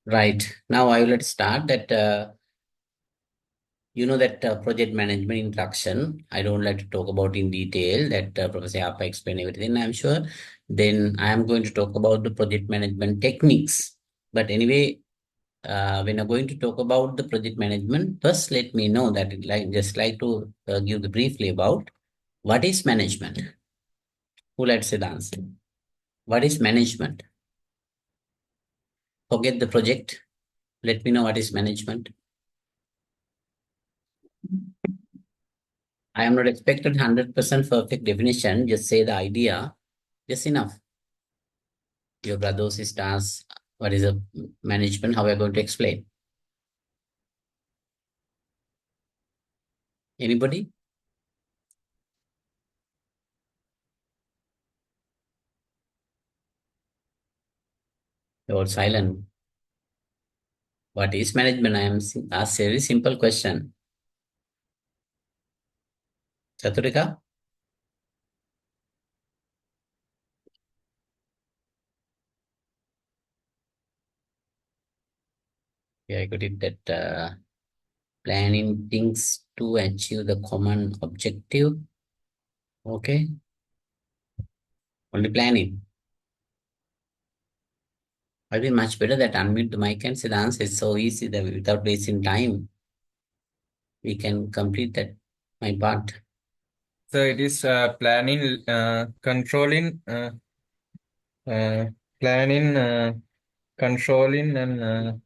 Right. Now I will start that that project management introduction. I don't like to talk about in detail that Professor Appa explained everything, I'm sure. Then I am going to talk about the project management techniques. But anyway, when I'm going to talk about the project management, first let me know that just like to give the briefly about what is management. Who let's say the answer? What is management? Forget the project. Let me know what is management. I am not expected 100% perfect definition. Just say the idea. Just enough. Your brother, sisters, what is a management? How are you going to explain? Anybody? You're all silent. What is management? I am asked a very simple question. Chaturika? Yeah, I got it that planning things to achieve the common objective. Okay. Only planning. I think much better that unmute the mic and say the answer is so easy that without wasting time, we can complete that my part. So it is planning, uh, planning, controlling, and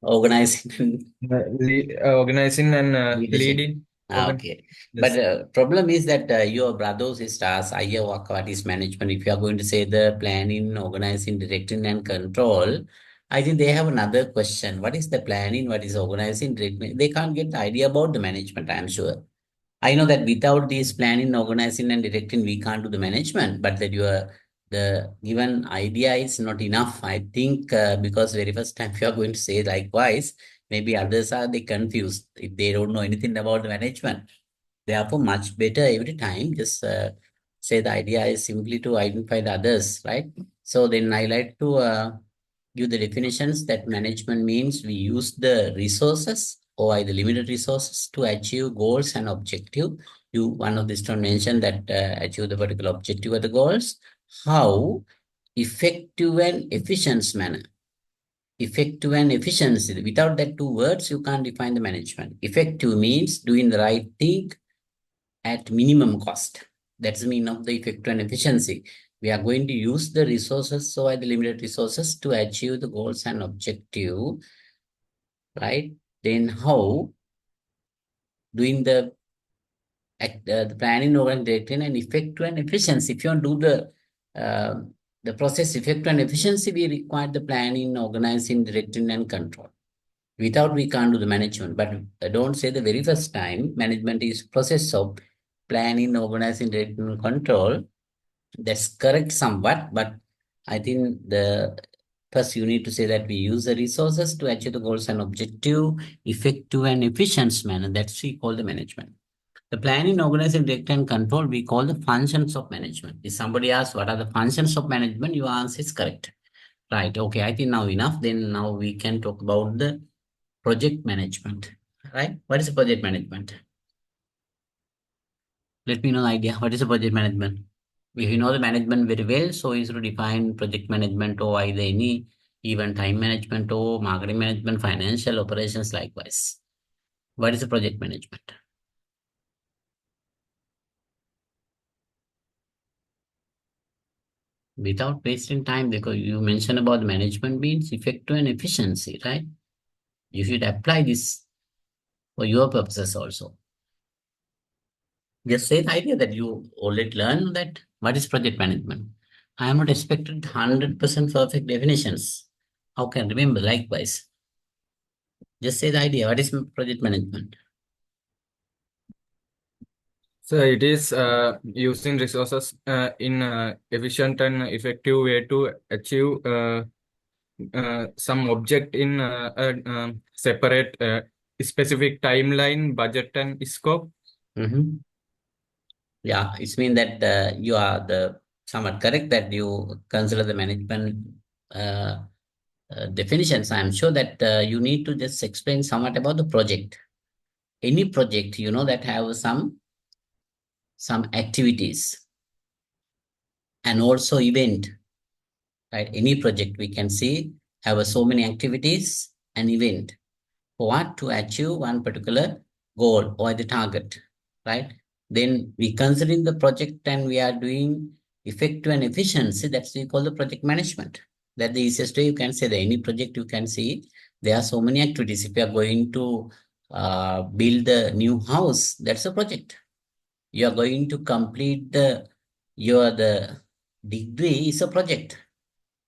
Organizing. organizing and Leadership. leading. Okay. But Yes. problem is that your brothers, sisters, what is management? If you are going to say the planning, organizing, directing, and control, I think they have another question. What is the planning? What is organizing, directing? They can't get the idea about the management, I'm sure. I know that without this planning, organizing, and directing, we can't do the management, but that the given idea is not enough. I think because very first time you are going to say likewise, maybe others are they confused if they don't know anything about the management. Therefore, much better every time just say the idea is simply to identify the others, right? So then I like to give the definitions that management means we use the resources or the limited resources to achieve goals and objective. You one of the students mentioned that achieve the particular objective or the goals. How effective and efficient manner. Effective and efficiency. Without that two words, you can't define the management. Effective means doing the right thing at minimum cost. That's the meaning of the effective and efficiency. We are going to use the resources, so are the limited resources to achieve the goals and objective, right? Then how doing the planning, organization, and effective and efficiency. If you want to do uh, the process effective and efficiency, we require the planning, organizing, directing, and control. Without we can't do the management. But don't say the very first time management is process of planning, organizing, directing, and control. That's correct somewhat, but I think the first you need to say that we use the resources to achieve the goals and objective, effective and efficient manner. That's we call the management. The planning, organizing, direct and control, we call the functions of management. If somebody asks what are the functions of management, your answer is correct. Right. Okay. I think now enough. Then now we can talk about the project management. Right. What is project management? Let me know the idea. What is a project management? If you know the management very well, so you should define project management or either any even time management or marketing management, financial operations likewise. What is a project management? Without wasting time, because you mentioned about management means effective and efficiency, right? You should apply this for your purposes also. Just say the idea that you already learned that what is project management. I am not expected 100% perfect definitions. How can I remember likewise? Just say the idea. What is project management? So it is using resources in efficient and effective way to achieve some object in a separate specific timeline, budget, and scope. Mm-hmm. Yeah, it's mean that you are the somewhat correct that you consider the management uh, definitions, I'm sure that you need to just explain somewhat about the project. Any project, that have some activities and also event, right? Any project we can see have so many activities and event for what to achieve one particular goal or the target, right? Then we considering the project and we are doing effective and efficiency. That's we call the project management. That the easiest way you can say that any project you can see there are so many activities. If you are going to build a new house, that's a project. You are going to complete the degree is a project.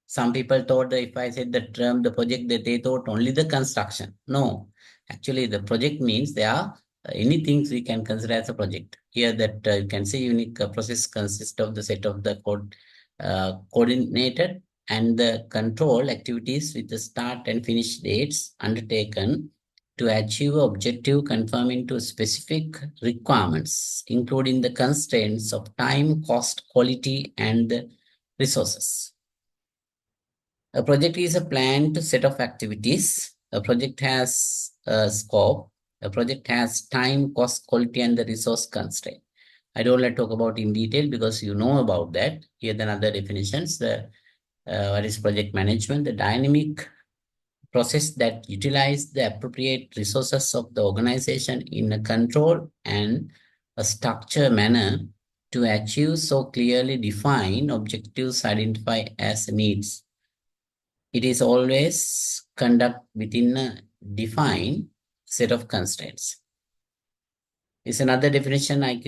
Some people thought that if I said the term, the project, that they thought only the construction. No, actually the project means there are any things we can consider as a project. Here that you can say unique process consists of the set of the coordinated and the control activities with the start and finish dates undertaken to achieve objective conforming to specific requirements, including the constraints of time, cost, quality, and the resources. A project is a planned set of activities. A project has a scope. A project has time, cost, quality, and the resource constraint. I don't want to talk about in detail because you know about that. Here then other definitions. The what is project management? The dynamic process that utilize the appropriate resources of the organization in a controlled and a structured manner to achieve so clearly defined objectives identified as needs. It is always conduct within a defined set of constraints. It's another definition I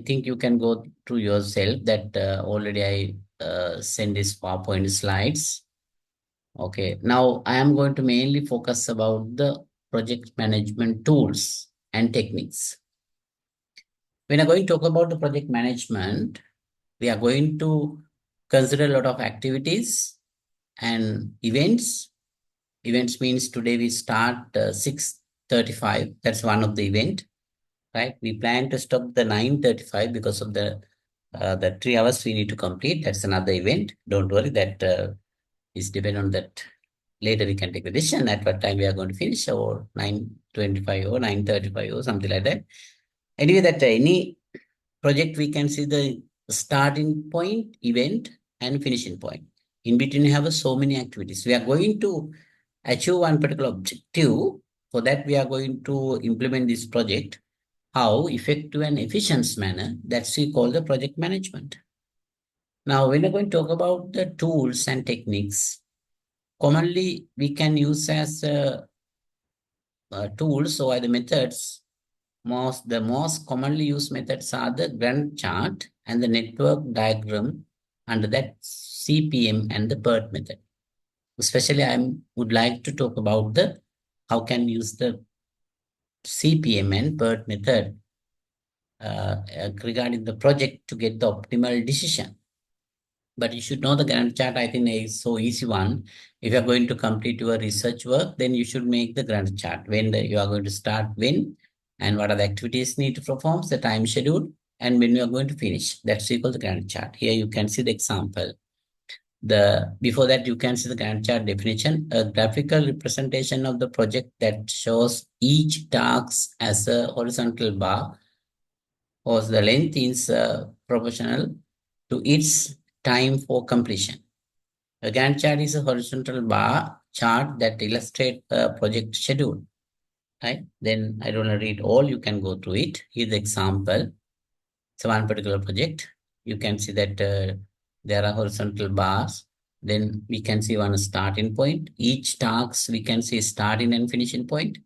think you can go through yourself that already I send this PowerPoint slides. Okay, now I am going to mainly focus about the project management tools and techniques. When I'm going to talk about the project management, we are going to consider a lot of activities and events. Events means today we start 6:35. That's one of the event, right? We plan to stop the 9:35 because of the 3 hours we need to complete. That's another event. Don't worry, that is depend on that. Later we can take the decision at what time we are going to finish, or 9:25 or 9:35 or something like that. Anyway, that any project we can see the starting point, event, and finishing point. In between, we have so many activities. We are going to achieve one particular objective. For that, we are going to implement this project. How effective and efficient manner, that's we call the project management. Now, when we're going to talk about the tools and techniques, commonly we can use as tools or the methods. The most commonly used methods are the Gantt chart and the network diagram, under that CPM and the PERT method. Especially, I would like to talk about the how can use the CPM and PERT method regarding the project to get the optimal decision. But you should know the Gantt chart. I think is so easy one. If you are going to complete your research work, then you should make the Gantt chart. You are going to start when and what are the activities need to perform, the time schedule, and when you are going to finish. That's equal to the Gantt chart. Here you can see the example. Before that you can see the Gantt chart definition, a graphical representation of the project that shows each task as a horizontal bar, or the length is proportional to its time for completion. A Gantt chart is a horizontal bar chart that illustrates a project schedule. Right? Then I don't want to read all, you can go through it. Here's the example. So one particular project, you can see that there are horizontal bars. Then we can see one starting point. Each task we can see starting and finishing point.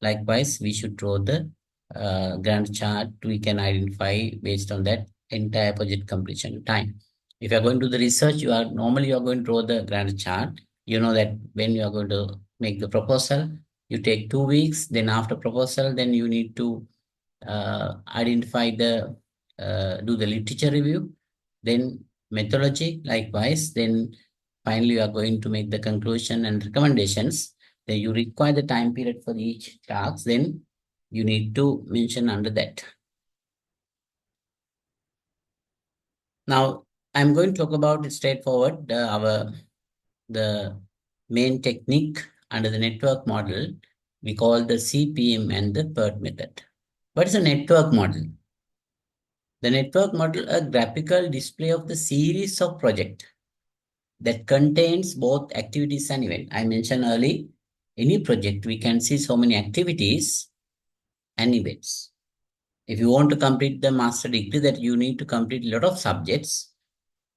Likewise, we should draw the Gantt chart. We can identify based on that entire project completion time. If you are going to the research, you are going to draw the Gantt chart. You know that when you are going to make the proposal, you take 2 weeks. Then after proposal, then you need to identify do the literature review, then methodology, likewise, then finally you are going to make the conclusion and recommendations. Then you require the time period for each task, then you need to mention under that. Now, I'm going to talk about it straightforward, the main technique under the network model, we call the CPM and the PERT method. What is a network model? The network model, a graphical display of the series of projects that contains both activities and event. I mentioned earlier, any project, we can see so many activities and events. If you want to complete the master degree, that you need to complete a lot of subjects.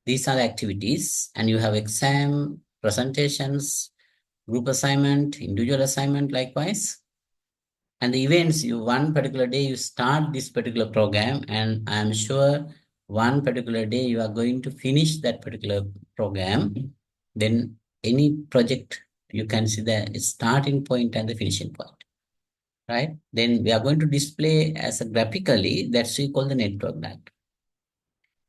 These are the activities, and you have exam, presentations, group assignment, individual assignment, likewise. And the events, you one particular day you start this particular program, and I'm sure one particular day you are going to finish that particular program. Then any project, you can see the starting point and the finishing point, right? Then we are going to display as a graphically, that's we call the network diagram.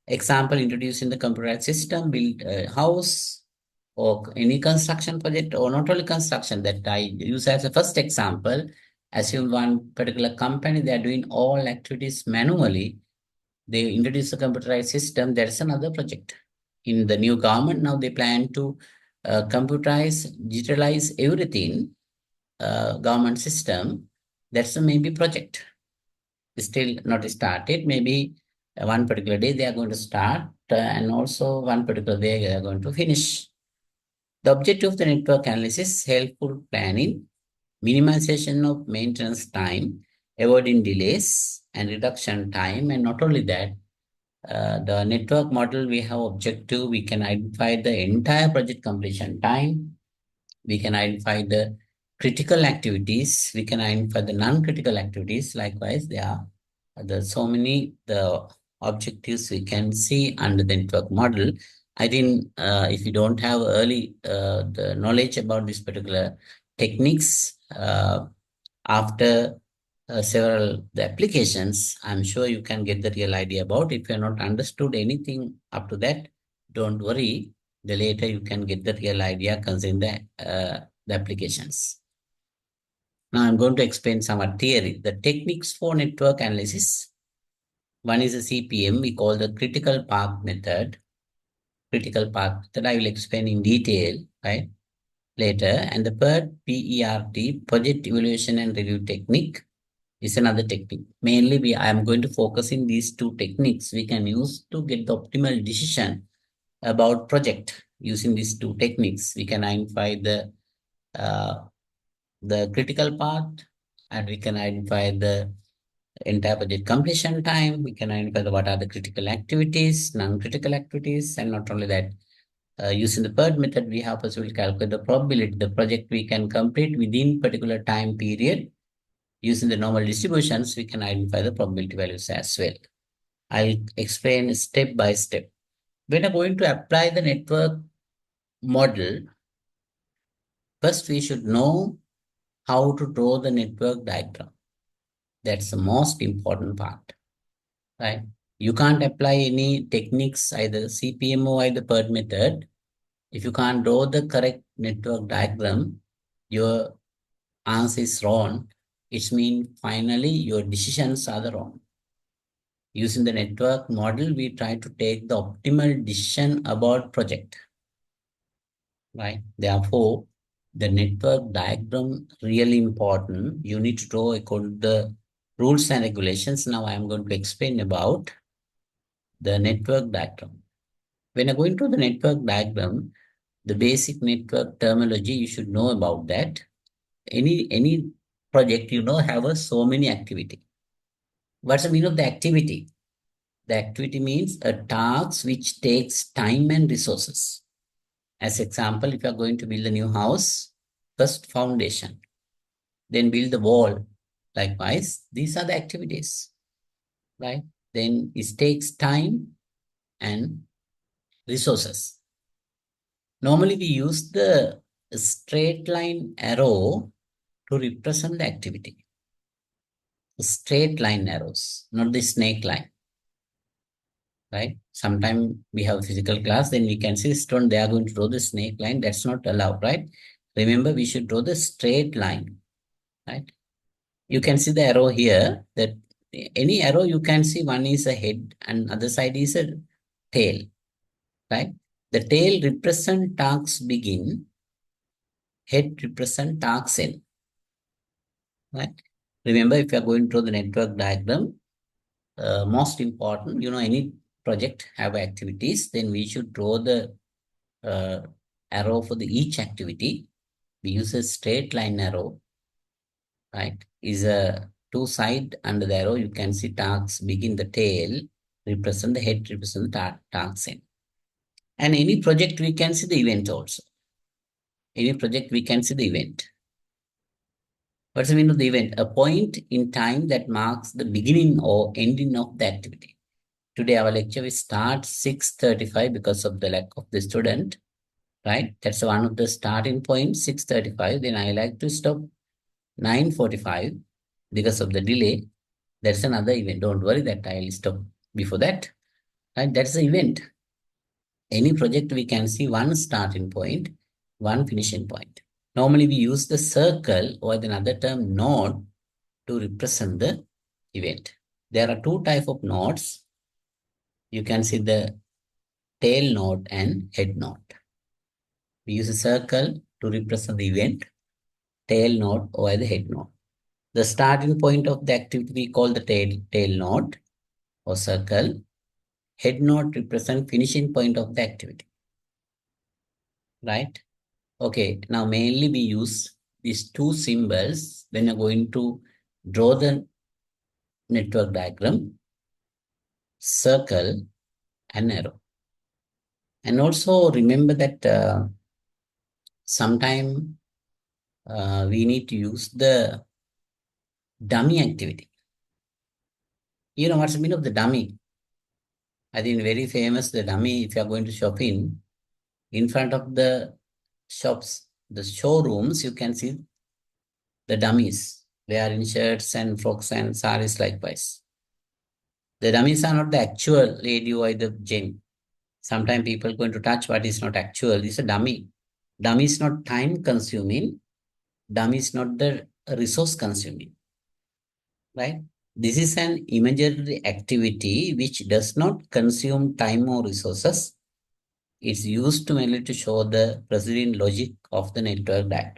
Example, introducing the computerized system, build a house, or any construction project, or not only construction, that I use as a first example. Assume one particular company, they are doing all activities manually. They introduce a computerized system. That's another project. In the new government, now they plan to computerize, digitalize everything, government system. That's a maybe project. Still not started. Maybe one particular day they are going to start, and also one particular day they are going to finish. The objective of the network analysis, helpful planning, minimization of maintenance time, avoiding delays and reduction time. And not only that, the network model, we have objective, we can identify the entire project completion time. We can identify the critical activities. We can identify the non-critical activities. Likewise, there are so many the objectives we can see under the network model. I think if you don't have early the knowledge about this particular techniques, after several the applications, I'm sure you can get the real idea about. If you're not understood anything up to that, don't worry. The later you can get the real idea concerning the applications. Now I'm going to explain some theory. The techniques for network analysis. One is a CPM, we call the critical path method. Critical path that I will explain in detail, right, later. And the PERT, project evaluation and review technique, is another technique. Mainly, I am going to focus in these two techniques we can use to get the optimal decision about project. Using these two techniques, we can identify uh, the critical path, and we can identify the entire project completion time. We can identify what are the critical activities, non-critical activities, and not only that, using the PERT method, we have possible to calculate the probability the project we can complete within particular time period. Using the normal distributions, we can identify the probability values as well. I'll explain step by step. When I'm going to apply the network model, first we should know how to draw the network diagram. That's the most important part, right? You can't apply any techniques, either CPM or either PERT method. If you can't draw the correct network diagram, your answer is wrong. It means finally your decisions are the wrong. Using the network model, we try to take the optimal decision about project, right? Therefore, the network diagram really important. You need to draw according to the rules and regulations. Now I am going to explain about the network diagram. When I go into the network diagram, the basic network terminology, you should know about that. Any project, have so many activity. What's the meaning of the activity? The activity means a task which takes time and resources. As example, if you are going to build a new house, first foundation, then build the wall. Likewise, these are the activities, right? Then it takes time and resources. Normally, we use the straight line arrow to represent the activity. Straight line arrows, not the snake line, right? Sometimes we have physical class, then we can see student, they are going to draw the snake line. That's not allowed, right? Remember, we should draw the straight line, right? You can see the arrow here, that any arrow you can see, one is a head and other side is a tail, right? The tail represent tasks begin head represent tasks in, right? Remember, if you are going through the network diagram, most important, any project have activities, then we should draw the uh, arrow for the each activity. We use a straight line arrow, right? Is a two side under the arrow. You can see tasks begin the tail, represent the head, represent the tasks in. And any project we can see the event also. Any project we can see the event. What's the meaning of the event? A point in time that marks the beginning or ending of the activity. Today our lecture will start 6:35 because of the lack of the student, right? That's one of the starting point, 6:35. Then I like to stop 9:45 because of the delay. That's another event. Don't worry that I'll stop before that. Right? That's the event. Any project we can see one starting point, one finishing point. Normally we use the circle or another term node to represent the event. There are two type of nodes. You can see the tail node and head node. We use a circle to represent the event, tail node or the head node. The starting point of the activity we call the tail node or circle. Head node represent finishing point of the activity, right? Okay, now mainly we use these two symbols when you're going to draw the network diagram, circle and arrow. And also remember that sometime we need to use the dummy activity. You know what's the meaning of the dummy? I think very famous, the dummy, if you are going to shop in front of the shops, the showrooms, you can see the dummies. They are in shirts and frocks and saris likewise. The dummies are not the actual lady or the gent. Sometimes people going to touch what is not actual. It's a dummy. Dummy is not time consuming. Dummy is not the resource consuming. Right? This is an imaginary activity which does not consume time or resources. It's used to merely to show the preceding logic of the network diagram.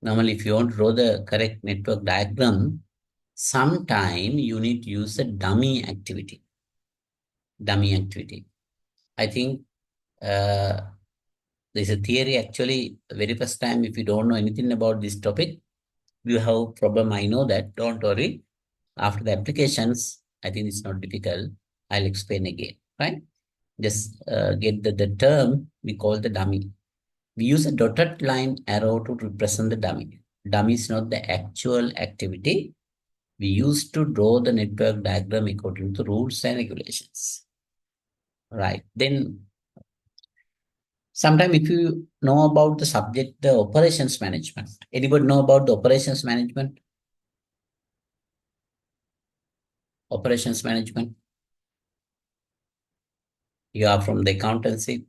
Normally, if you want to draw the correct network diagram, sometime you need to use a dummy activity. Dummy activity. I think uh, there's a theory actually, very first time, if you don't know anything about this topic, you have problem. I know that. Don't worry. After the applications, I think it's not difficult. I'll explain again, right? Just get the term we call the dummy. We use a dotted line arrow to represent the dummy. Dummy is not the actual activity. We used to draw the network diagram according to rules and regulations. Right. Then sometime if you know about the subject, the operations management. Anybody know about the operations management? Operations management. You are from the accountancy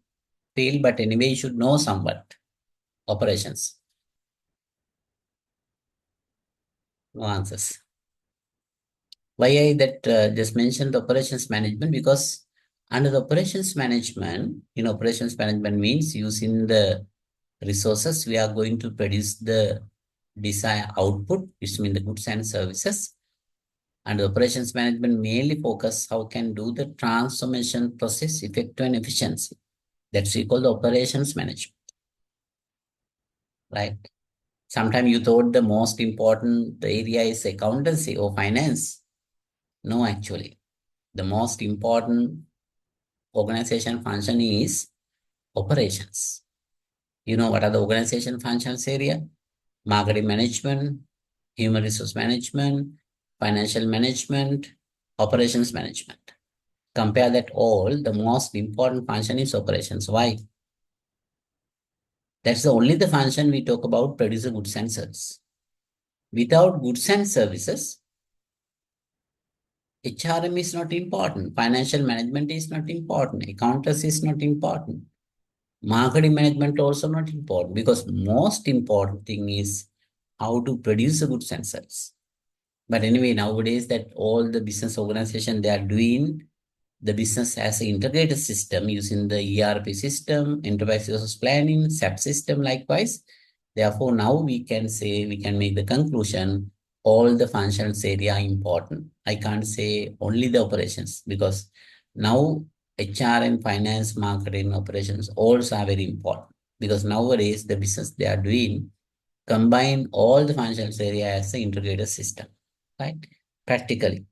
field, but anyway, you should know somewhat. Operations. No answers. Why I that just mentioned the operations management? Because under the operations management, operations management means using the resources, we are going to produce the desired output, which means the goods and services. And the operations management mainly focus how can do the transformation process effective and efficiency. That's we call the operations management, right? Sometimes you thought the most important area is accountancy or finance. No, actually, the most important organization function is operations. You know what are the organization functions area? Marketing management, human resource management, financial management, operations management. Compare that all, the most important function is operations. Why? That's the only the function we talk about produce goods and services. Without goods and services, HRM is not important. Financial management is not important. Accountancy is not important. Marketing management also not important because most important thing is how to produce the goods and services. But anyway, nowadays that all the business organization, they are doing the business as an integrated system using the ERP system, enterprise resource planning, SAP system likewise. Therefore, now we can say, we can make the conclusion, all the functions area are important. I can't say only the operations, because now HR and finance, marketing, operations also are very important, because nowadays the business they are doing combine all the functions area as an integrated system, right? Practically.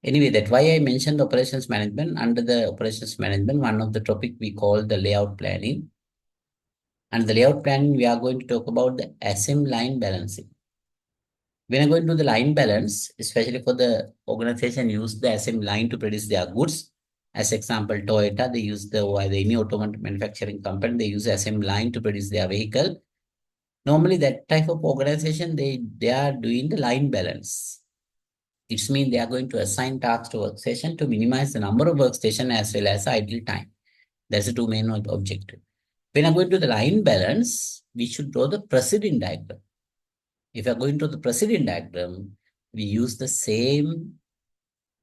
Anyway, that's why I mentioned operations management. Under the operations management, one of the topic we call the layout planning. And the layout planning, we are going to talk about the assembly line balancing. When I go into the line balance, especially for the organization use the assembly line to produce their goods. As example, Toyota, they use the, or any automotive manufacturing company, they use assembly line to produce their vehicle. Normally, that type of organization, they are doing the line balance. It means they are going to assign tasks to workstation to minimize the number of workstation as well as idle time. That's the two main objective. When I go into the line balance, we should draw the precedent diagram. If I go into the precedent diagram, we use the same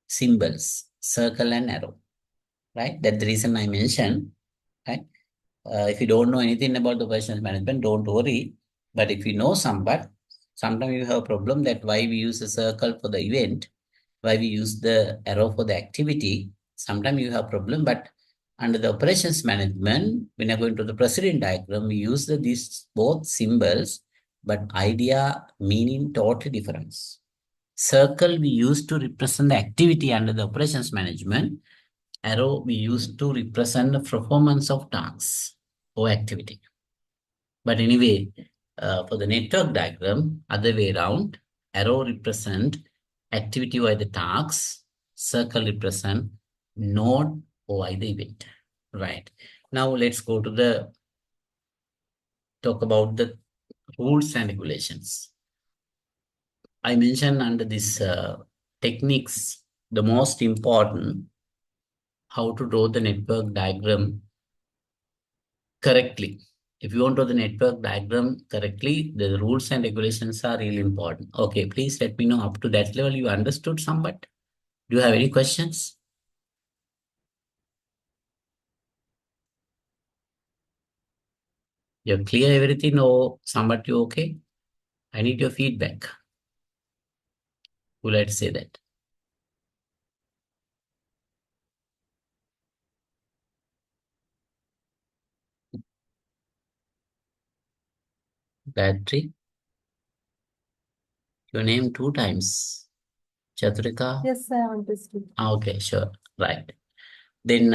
symbols, circle and arrow, right? That's the reason I mentioned, right? If you don't know anything about the operations management, don't worry. But if you know some, but sometimes you have a problem that why we use a circle for the event, why we use the arrow for the activity. Sometimes you have problem, but under the operations management, when I go into the precedent diagram, we use these both symbols, but idea meaning totally different. Circle we use to represent the activity under the operations management. Arrow we use to represent the performance of tasks or activity. But anyway, for the network diagram, other way around, arrow represent activity by the tasks, circle represent node or the event. Right. Now let's go to the talk about the rules and regulations. I mentioned under this techniques, the most important, how to draw the network diagram correctly. If you want to draw the network diagram correctly, the rules and regulations are really important. Okay, please let me know up to that level you understood somewhat. Do you have any questions? You're clear everything or somewhat you okay? I need your feedback. Who let's say that? Gayatri, your name two times. Chaturika? Yes, I understood. Okay, sure. Right. Then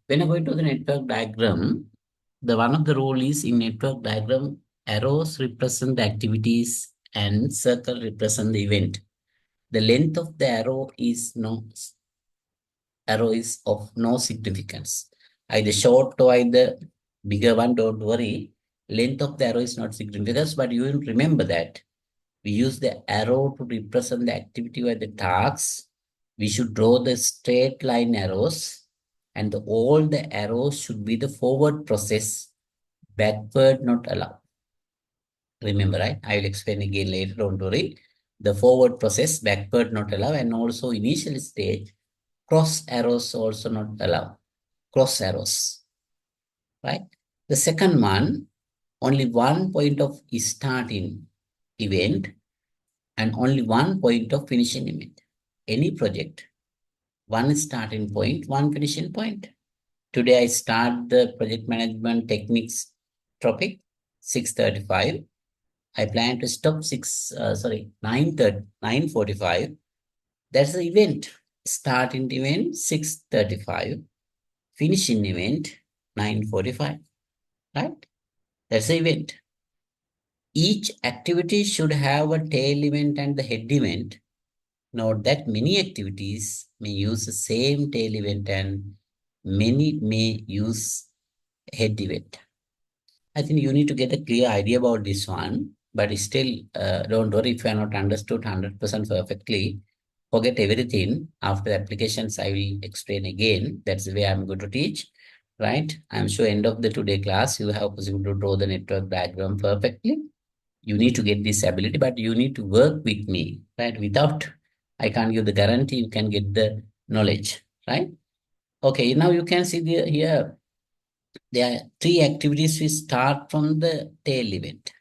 when I go into the network diagram, the one of the rule is in network diagram, arrows represent the activities and circle represent the event. The length of the arrow is of no significance. Either short or either bigger one, don't worry. Length of the arrow is not significant, but you will remember that we use the arrow to represent the activity or the tasks. We should draw the straight line arrows, and all the arrows should be the forward process, backward not allowed. Remember, right? I will explain again later, don't worry. The forward process, backward not allowed, and also initial stage, cross arrows also not allowed. Cross arrows, right? The second one, only one point of starting event and only one point of finishing event. Any project, one starting point, one finishing point. Today I start the project management techniques topic, 6:35. I plan to stop 9:45. That's the event. Starting event 6:35. Finishing event 9:45. Right? That's the event. Each activity should have a tail event and the head event. Note that many activities may use the same tail event and many may use head event. I think you need to get a clear idea about this one, but still, don't worry if you are not understood 100% perfectly. Forget everything. After the applications, I will explain again. That's the way I'm going to teach, right? I'm sure end of the today class, you have possible to draw the network diagram perfectly. You need to get this ability, but you need to work with me, right? Without, I can't give the guarantee you can get the knowledge, right? Okay, now you can see here, there are three activities we start from the tail event.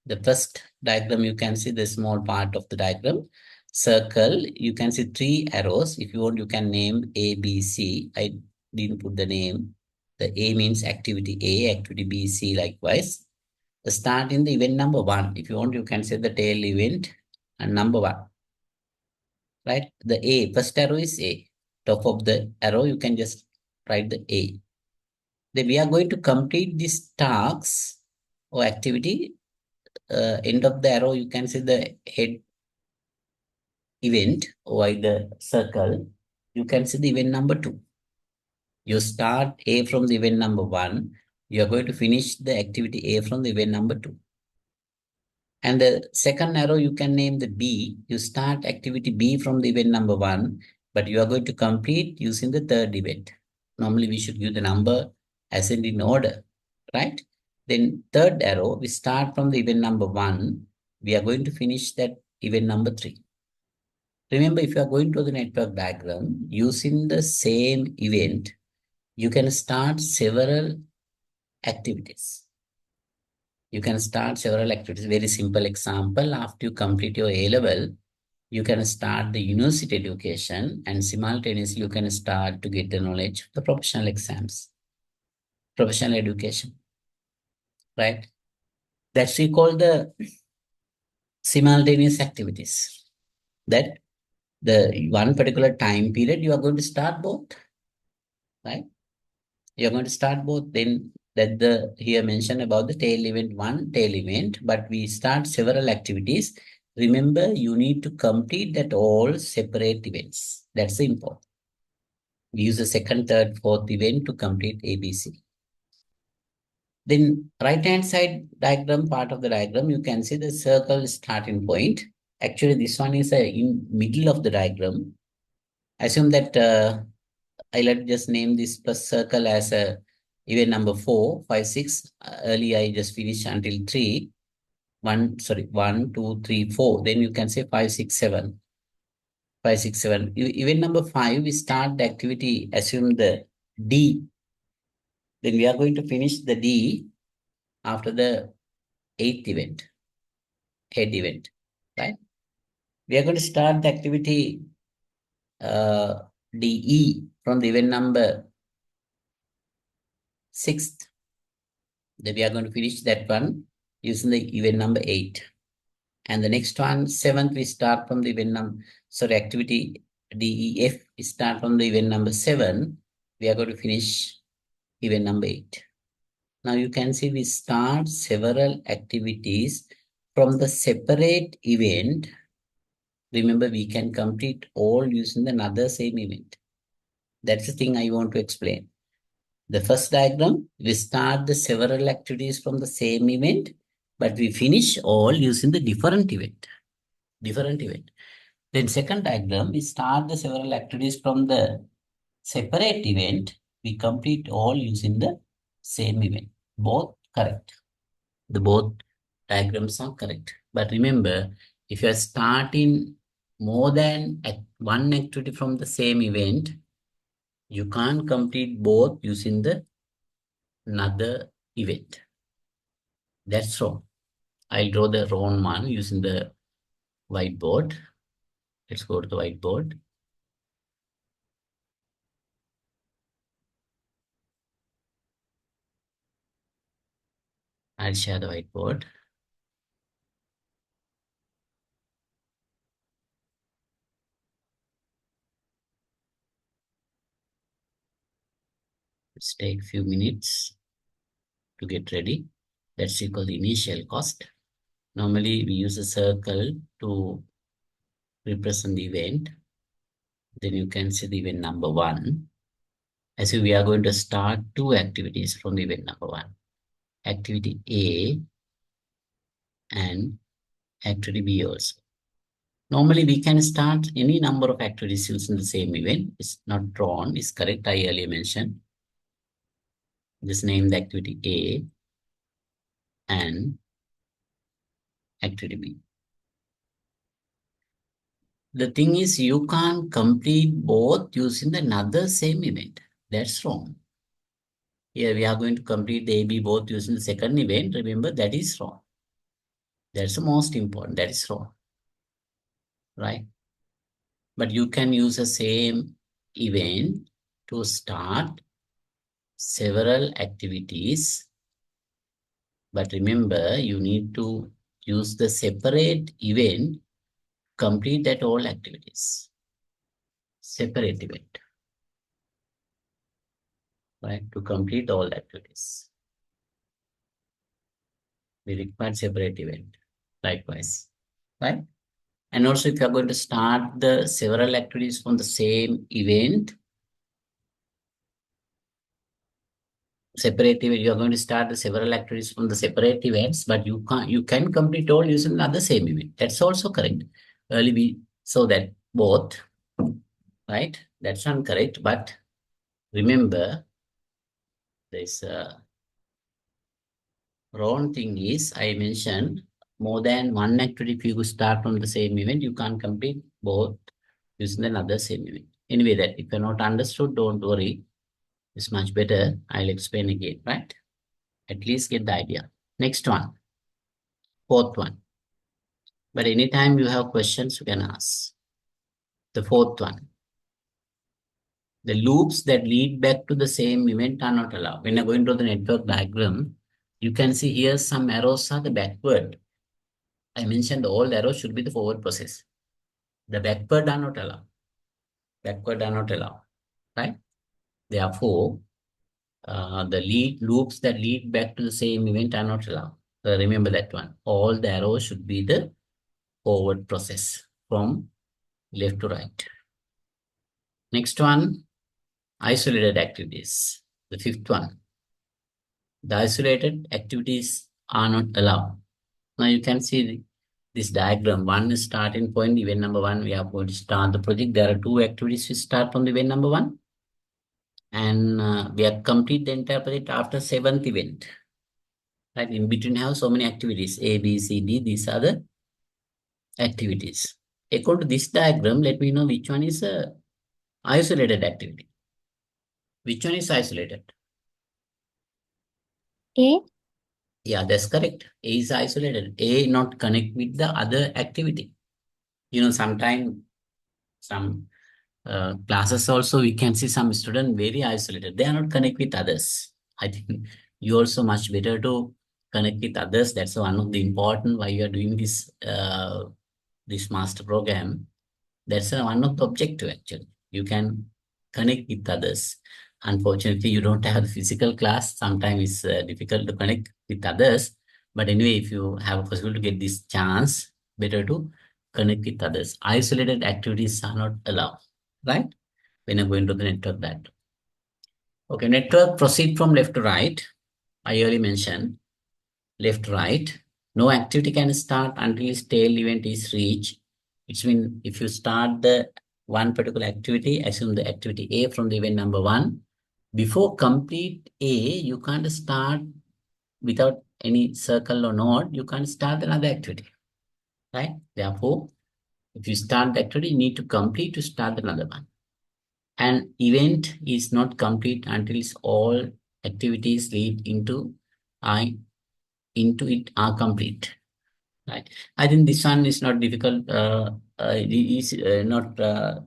The first diagram, you can see the small part of the diagram. Circle, you can see three arrows. If you want, you can name A, B, C. I didn't put the name. The A means activity A, activity B, C likewise. The start in the event number 1. If you want, you can say the tail event and number 1. Right? The A, first arrow is A. Top of the arrow, you can just write the A. Then we are going to complete this tasks or activity. End of the arrow, you can see the head event by the circle. You can see the event number 2. You start A from the event number 1. You are going to finish the activity A from the event number 2. And the second arrow, you can name the B. You start activity B from the event number 1, but you are going to complete using the third event. Normally, we should give the number as in order, right? Then third arrow, we start from the event number 1. We are going to finish that event number 3. Remember, if you are going to the network diagram, using the same event, you can start several activities. You can start several activities. Very simple example. After you complete your A level, you can start the university education and simultaneously you can start to get the knowledge of the professional exams, professional education, right? That's we call the simultaneous activities. That the one particular time period you are going to start both, right? You're going to start both. Then that the here mentioned about the tail event 1 tail event, but we start several activities. Remember, you need to complete that all separate events. That's the important. We use the second, third, fourth event to complete ABC. Then right hand side diagram, part of the diagram, you can see the circle starting point. Actually, this one is in middle of the diagram. Assume that I let just name this plus circle as a event number 4, 5, 6. Earlier I just finished until 3. 1, 2, 3, 4. Then you can say 5, 6, 7. 5, 6, 7. Event number 5, we start the activity, assume the D. Then we are going to finish the D after the 8th event, head event, right? We are going to start the activity DE from the event number 6th. Then we are going to finish that one using the event number 8. And the next one, 7th, we start from the event number, sorry, activity DEF, we start from the event number 7. We are going to finish event number 8. Now you can see we start several activities from the separate event. Remember, we can complete all using another same event. That's the thing I want to explain. The first diagram, we start the several activities from the same event, but we finish all using the different event. Different event. Then second diagram, we start the several activities from the separate event. We complete all using the same event. Both correct. The both diagrams are correct. But remember, if you are starting more than one activity from the same event, you can't complete both using the another event. That's wrong. I'll draw the wrong one using the whiteboard. Let's go to the whiteboard. I'll share the whiteboard. Let's take a few minutes to get ready. That's equal the initial cost. Normally, we use a circle to represent the event. Then you can see the event number 1. As we are going to start 2 activities from the event number 1. Activity A and activity B also. Normally, we can start any number of activities using the same event. It's not drawn, it's correct, I earlier mentioned. Just name the activity A and activity B. The thing is, you can't complete both using another same event. That's wrong. Here we are going to complete the AB both using the second event. Remember, that is wrong. That's the most important. That is wrong, right? But you can use the same event to start several activities. But remember, you need to use the separate event, complete that all activities. Separate event, right? To complete all activities. We require separate event, likewise, right? And also, if you are going to start the several activities from the same event, separate event, you are going to start the several activities from the separate events, but you can complete all using another same event. That's also correct. Early we saw that both, right? That's incorrect. But remember, this wrong thing is I mentioned more than one activity. If you start from the same event, you can't complete both using another same event. Anyway, that if you're not understood, don't worry. It's much better. I'll explain again, right? At least get the idea. Next one, fourth one. But anytime you have questions, you can ask. The fourth one, the loops that lead back to the same event are not allowed. When you're going to the network diagram, you can see here some arrows are the backward. I mentioned all the arrows should be the forward process. The backward are not allowed. Backward are not allowed, right? Therefore, the lead loops that lead back to the same event are not allowed. Remember that one. All the arrows should be the forward process from left to right. Next one, isolated activities. The fifth one, the isolated activities are not allowed. Now you can see this diagram. One is starting point, event number one. We are going to start the project. There are two activities we start from the event number one. And we are complete the entire project after seventh event. Right? In between have so many activities, A, B, C, D. These are the activities. According to this diagram, let me know which one is a isolated activity. Which one is isolated? A. Yeah, that's correct. A is isolated. A not connect with the other activity. Sometimes some classes also we can see some student very isolated. They are not connect with others. I think you also much better to connect with others. That's one of the important why you are doing this master program. That's one of the objective actually. You can connect with others. Unfortunately, you don't have the physical class. Sometimes it's difficult to connect with others. But anyway, if you have a possibility to get this chance, better to connect with others. Isolated activities are not allowed, right? When you're going to the network that. Okay, network proceed from left to right. I already mentioned left, right. No activity can start until its tail event is reached. It's mean if you start the one particular activity, assume the activity A from the event number one. Before complete A, you can't start without any circle or node. You can't start another activity, right? Therefore, if you start the activity, you need to complete to start another one. An event is not complete until all activities lead into it are complete. Right. I think this one is not difficult. It is not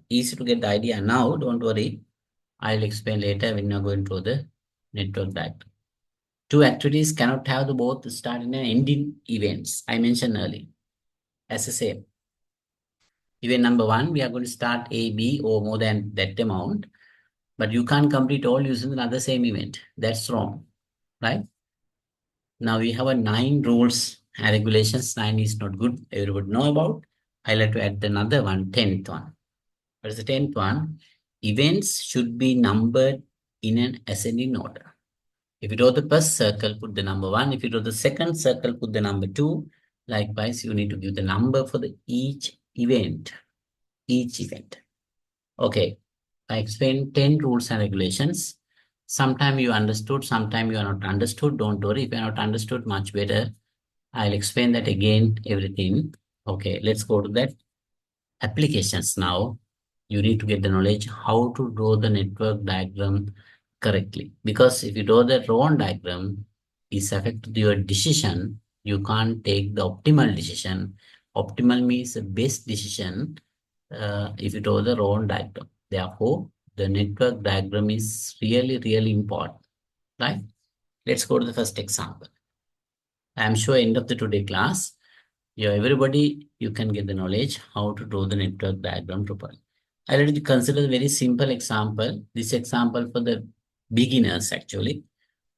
easy to get the idea now. Don't worry. I'll explain later when you're going through the network diagram. Two activities cannot have the both start and ending events. I mentioned earlier. As I say, event number one, we are going to start A, B, or more than that amount. But you can't complete all using another same event. That's wrong. Right? Now we have a 9 rules and regulations. 9 is not good. Everybody know about. I like to add another one, 10th one. What is the 10th one? Events should be numbered in an ascending order. If you draw the first circle, put the number 1. If you draw the second circle, put the number 2. Likewise, you need to give the number for each event. Each event. Okay. I explained 10 rules and regulations. Sometime you understood, sometime you are not understood. Don't worry. If you are not understood, much better. I'll explain that again, everything. Okay, let's go to that. Applications now. You need to get the knowledge how to draw the network diagram correctly. Because if you draw the wrong diagram, it's affect your decision You can't take the optimal decision. Optimal means the best decision if you draw the wrong diagram. Therefore, the network diagram is really, really important, right? Let's go to the first example. I'm sure end of the today class, everybody, you can get the knowledge how to draw the network diagram properly. I already consider a very simple example. This example for the beginners actually.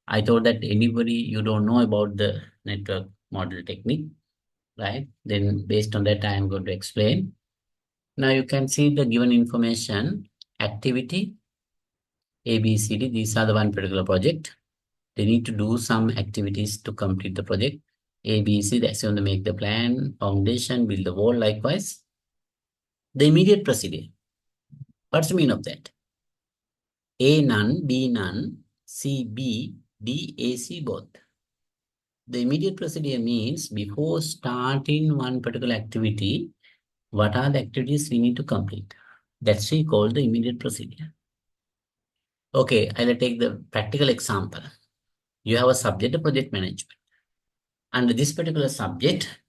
I thought that anybody you don't know about the network model technique, right? Then based on that, I am going to explain. Now you can see the given information, activity, A, B, C, D. These are the one particular project. They need to do some activities to complete the project. A, B, C, that's going to make the plan, foundation, build the wall, likewise. The immediate procedure. What's the meaning of that? A none, B none, C B, D A C both. The immediate procedure means before starting one particular activity, what are the activities we need to complete? That's we call the immediate procedure. Okay, I'll take the practical example. You have a subject, of project management. Under this particular subject,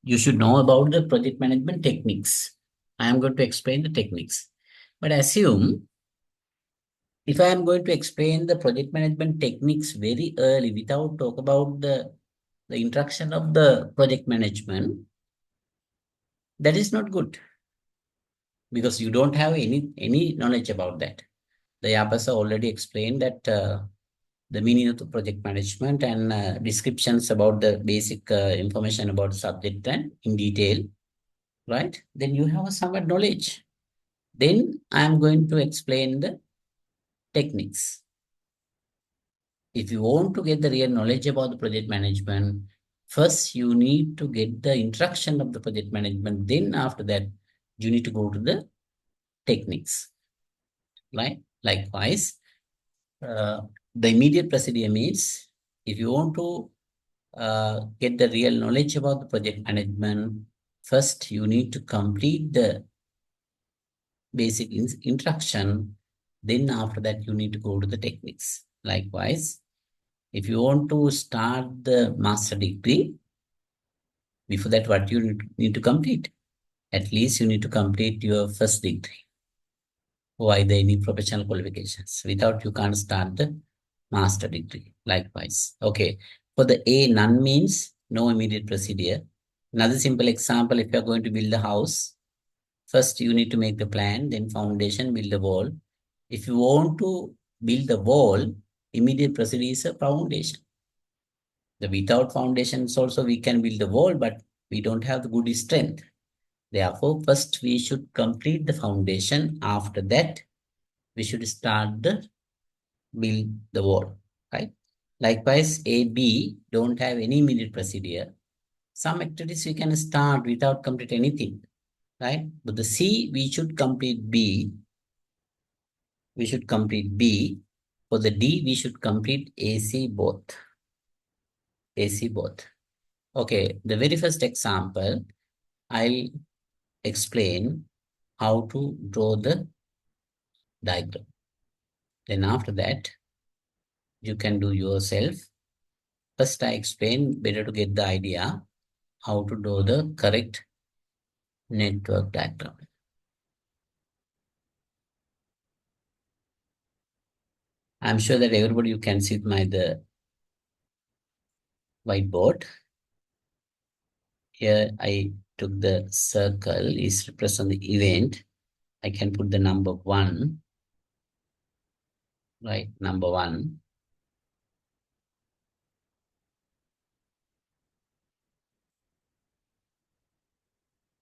you should know about the project management techniques. I am going to explain the techniques. But assume if I am going to explain the project management techniques very early without talk about the introduction of the project management, that is not good because you don't have any knowledge about that. The Yabasa already explained that the meaning of the project management and descriptions about the basic information about the subject and in detail, right? Then you have some knowledge. Then I am going to explain the techniques. If you want to get the real knowledge about the project management, first you need to get the introduction of the project management. Then after that, you need to go to the techniques, right? Likewise, the immediate procedure means if you want to get the real knowledge about the project management, first you need to complete the basic introduction. Then after that, you need to go to the techniques. Likewise, if you want to start the master degree, before that, what you need to complete? At least you need to complete your first degree or either any professional qualifications. Without you can't start the master degree. Likewise. Okay. For the A, none means no immediate procedure. Another simple example, if you're going to build a house, first you need to make the plan, then foundation, build the wall. If you want to build the wall, immediate procedure is a foundation. The without foundations also we can build the wall, but we don't have the good strength. Therefore, first we should complete the foundation. After that, we should start the build the wall, right? Likewise, A, B don't have any immediate procedure. Some activities we can start without complete anything, right? But the C, we should complete B. We should complete B. For the D, we should complete AC both. AC both. Okay, the very first example, I'll explain how to draw the diagram. Then after that, you can do yourself. First, I explain better to get the idea how to draw the correct network diagram. I'm sure that everybody you can see the whiteboard. Here I took the circle is represent the event. I can put the number 1, right? Number 1.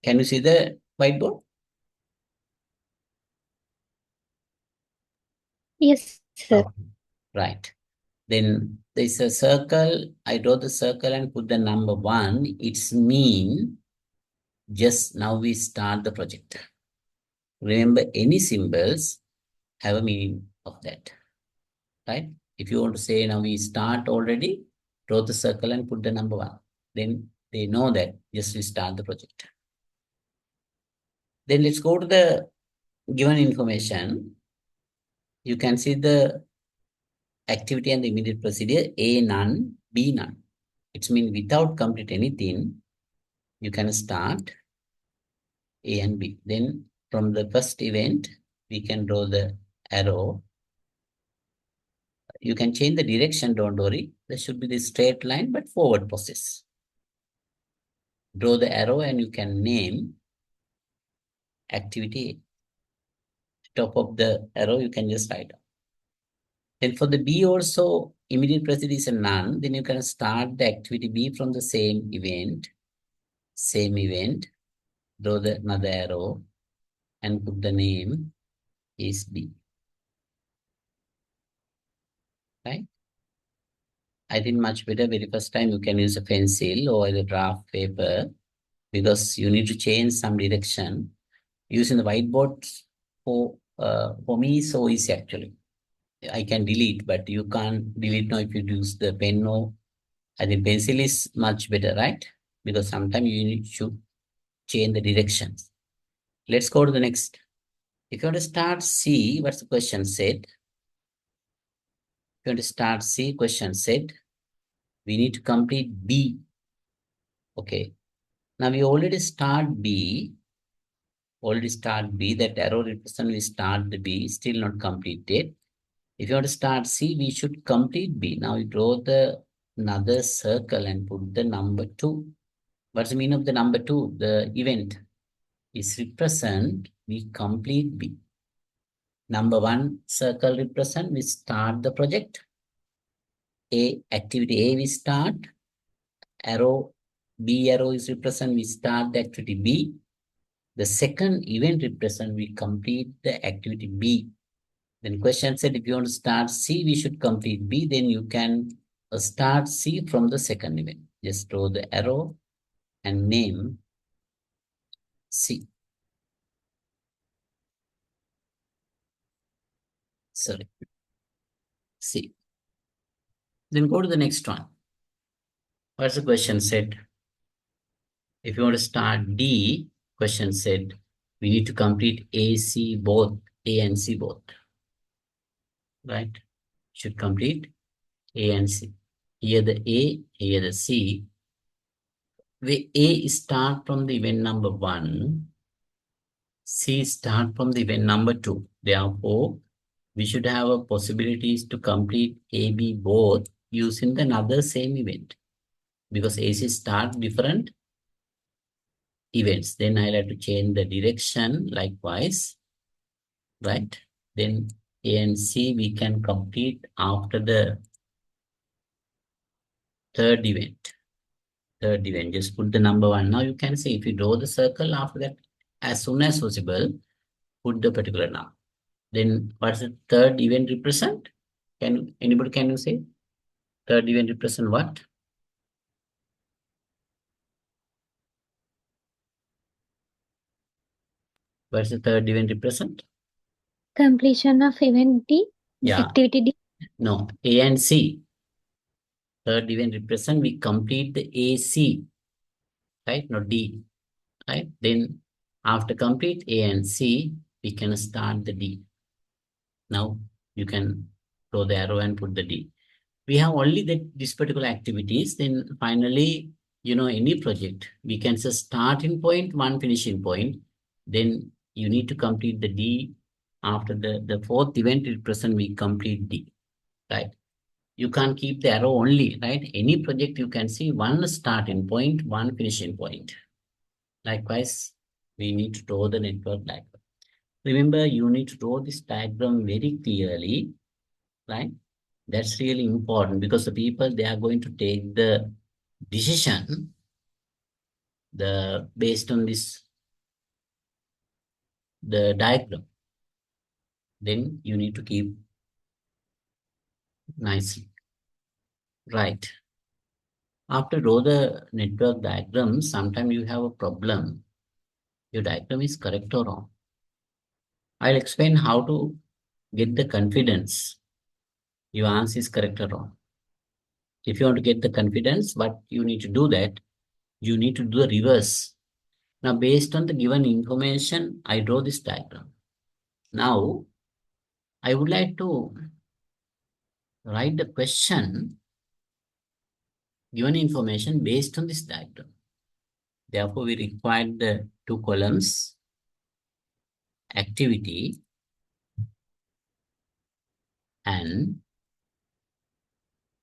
Can you see the whiteboard? Yes, sir. Oh, right. Then there's a circle. I draw the circle and put the number 1. It's mean just now we start the project. Remember, any symbols have a meaning of that, right? If you want to say now we start already, draw the circle and put the number 1. Then they know that just we start the project. Then let's go to the given information. You can see the activity and the immediate procedure, A none, B none. It means without complete anything, you can start A and B. Then from the first event, we can draw the arrow. You can change the direction, don't worry. There should be the straight line, but forward process. Draw the arrow and you can name activity A. Top of the arrow, you can just write down. Then for the B also, immediate precedent is a none. Then you can start the activity B from the same event. Draw the another arrow and put the name is B. Right? I think much better very first time you can use a pencil or the draft paper because you need to change some direction. Using the whiteboard for me so easy actually. I can delete, but you can't delete now if you use the pen or I think pencil is much better, right? Because sometimes you need to change the directions. Let's go to the next. If you want to start C, what's the question said? If you want to start C, question said, we need to complete B. Okay. Now we already start B. That arrow represent we start the B, still not completed. If you want to start C, we should complete B. Now we draw the another circle and put the number 2. What's the meaning of the number 2? The event is represent, we complete B. Number 1 circle represent, we start the project. A, activity A we start. Arrow, B arrow is represent, we start the activity B. The second event represent, we complete the activity B. Then question said, if you want to start C, we should complete B. Then you can start C from the second event. Just draw the arrow and name C. Sorry, C. Then go to the next one. What's the question said? If you want to start D, question said, we need to complete A, C both, A and C both. Right? Should complete A and C. Here the A, here the C. Where A start from the event number 1, C start from the event number 2. Therefore, we should have a possibilities to complete A, B both using another same event. Because AC start different events. Then I'll have to change the direction likewise. Right? Then A and C we can complete after the third event. Just put the number 1. Now you can see if you draw the circle after that, as soon as possible, put the particular number. Then what's the third event represent? Can you say? Third event represent what? What's the third event represent? Completion of event D, Yeah. activity D. No, A and C. Third event represent, we complete the AC, right? Not D, right? Then after complete A and C, we can start the D. Now you can throw the arrow and put the D. We have only this particular activities. Then finally, any project, we can say starting point, one finishing point. Then you need to complete the D. After the fourth event represent, we complete D, right? You can't keep the arrow only, right? Any project you can see one starting point, one finishing point. Likewise, we need to draw the network diagram. Remember, you need to draw this diagram very clearly, right? That's really important because the people, they are going to take the decision based on the diagram. Then you need to keep nicely. Right. After draw the network diagram, sometimes you have a problem. Your diagram is correct or wrong. I'll explain how to get the confidence your answer is correct or wrong. If you want to get the confidence, what you need to do that, you need to do the reverse. Now, based on the given information, I draw this diagram. Now, I would like to write the question given information based on this diagram. Therefore, we require the two columns, activity and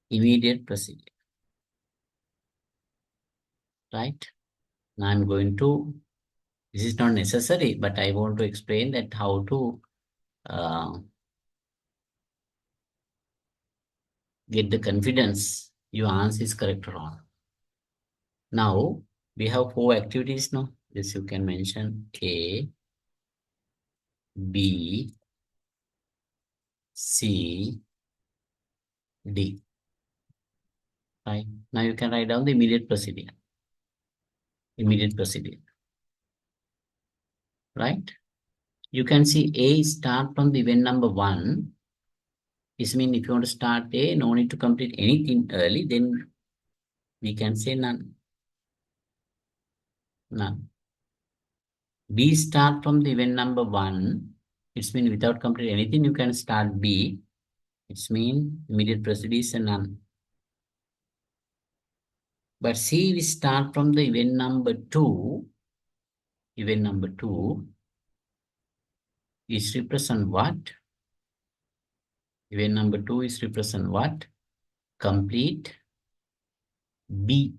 immediate procedure, right? Now I'm going to, this is not necessary, but I want to explain that how to get the confidence your answer is correct or wrong. Now, we have 4 activities now. This you can mention A, B, C, D. Right. Now you can write down the immediate procedure. Immediate procedure. Right. You can see A start from the event number 1. This means if you want to start A, no need to complete anything early, then we can say none. None. B start from the event number 1. It means without complete anything, you can start B. It means immediate procedure is a none. But C, we start from the event number 2. Event number 2 is represent what? Event number 2 is represent what? Complete B.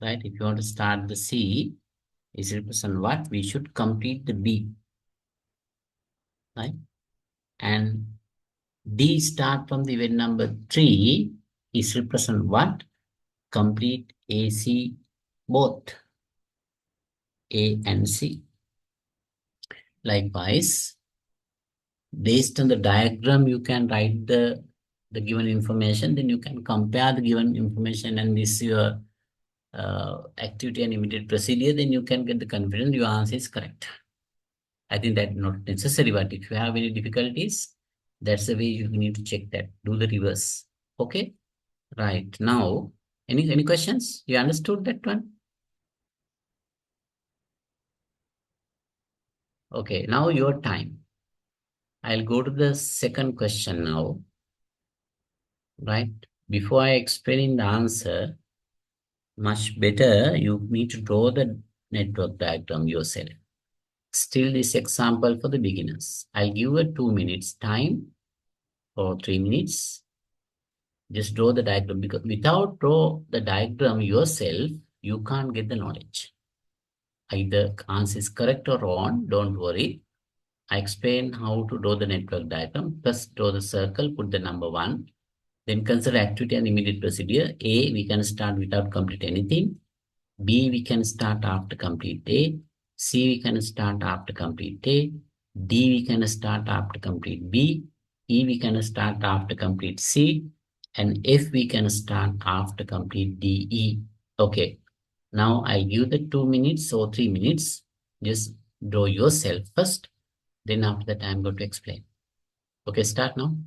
Right? If you want to start the C, is represent what? We should complete the B. Right? And D start from the event number 3 is represent what? Complete AC both. A and C. Likewise, based on the diagram, you can write the given information, then you can compare the given information and this your activity and immediate procedure, then you can get the confidence your answer is correct. I think that's not necessary, but if you have any difficulties, that's the way you need to check that. Do the reverse. Okay. Right. Now, any questions? You understood that one? Okay. Now your time. I'll go to the second question now. Right. Before I explain the answer, much better you need to draw the network diagram yourself. Still this example for the beginners. I'll give a 2 minutes time or 3 minutes. Just draw the diagram because without draw the diagram yourself, you can't get the knowledge. Either answer is correct or wrong, don't worry. I explain how to draw the network diagram. First draw the circle, put the number 1. Then consider activity and immediate procedure. A, we can start without complete anything. B, we can start after complete A. C, we can start after complete A. D, we can start after complete B. E, we can start after complete C. And F, we can start after complete D, E. Okay. Now I give the 2 minutes or 3 minutes. Just draw yourself first. Then after that, I'm going to explain. Okay, start now.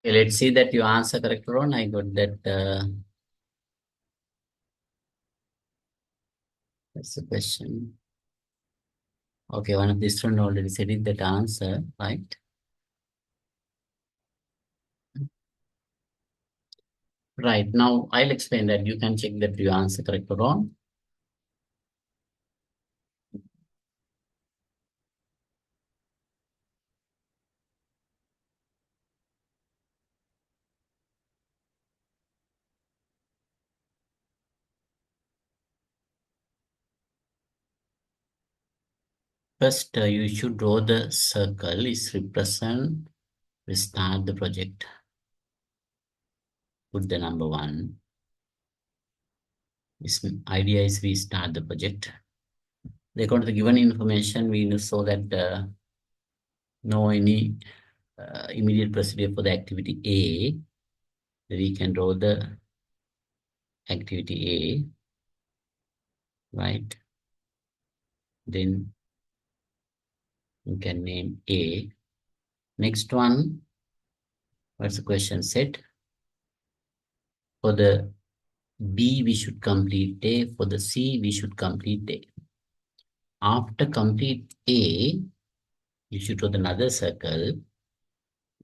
Okay, let's see that you answer correct or wrong. I got that. That's the question. Okay, one of the students already said it, that answer, right? Right. Now I'll explain that. You can check that you answer correct or wrong. First, you should draw the circle is represent. We start the project. Put the number 1. This idea is we start the project. According to the given information, we know so that no any immediate procedure for the activity A. We can draw the activity A, right? Then you can name A. Next one, what's the question set? For the B, we should complete A. For the C, we should complete A. After complete A, you should draw another circle.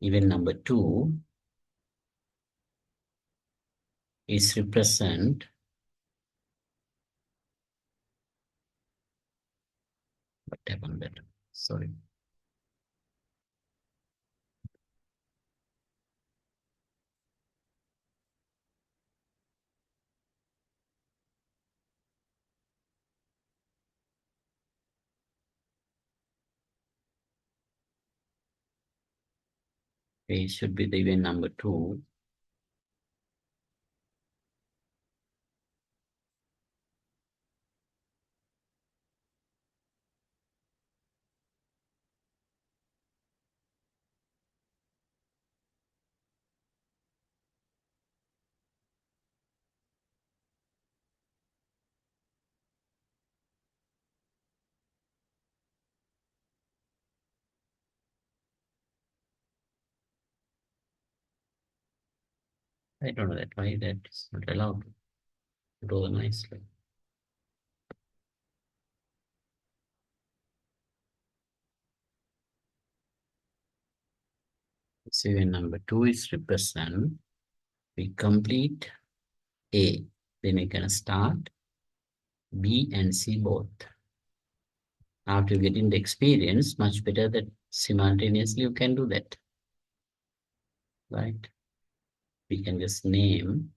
Even number 2 is represent. What happened there? Sorry. It should be the event number 2. I don't know that why that is not allowed to draw nicely. So event number 2 is represent. We complete A. Then we can start B and C both. After getting the experience, much better that simultaneously you can do that. Right? We can just name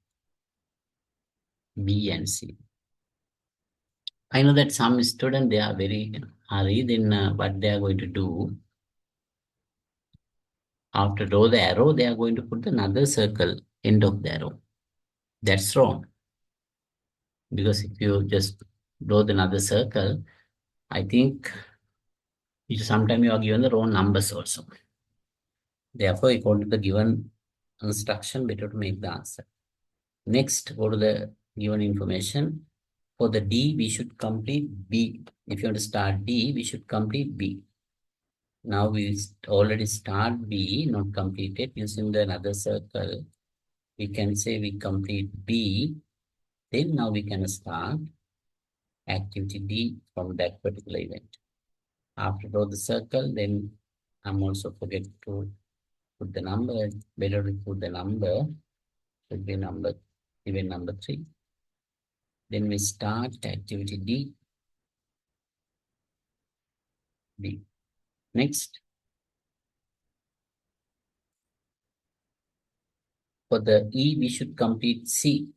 B and C. I know that some students, they are very hurried in what they are going to do. After draw the arrow, they are going to put another circle end of the arrow. That's wrong. Because if you just draw another circle, I think sometimes you are given the wrong numbers also. Therefore, according to the given instruction, better to make the answer. Next, go to the given information. For the D, we should complete B. If you want to start D, we should complete B. Now we already start B, not completed. Using the another circle, we can say we complete B. Then now we can start activity D from that particular event. After draw the circle, then I'm also forget to put the number. Better to put the number. Should be number event number 3. Then we start activity D. B. Next, for the E, we should complete C.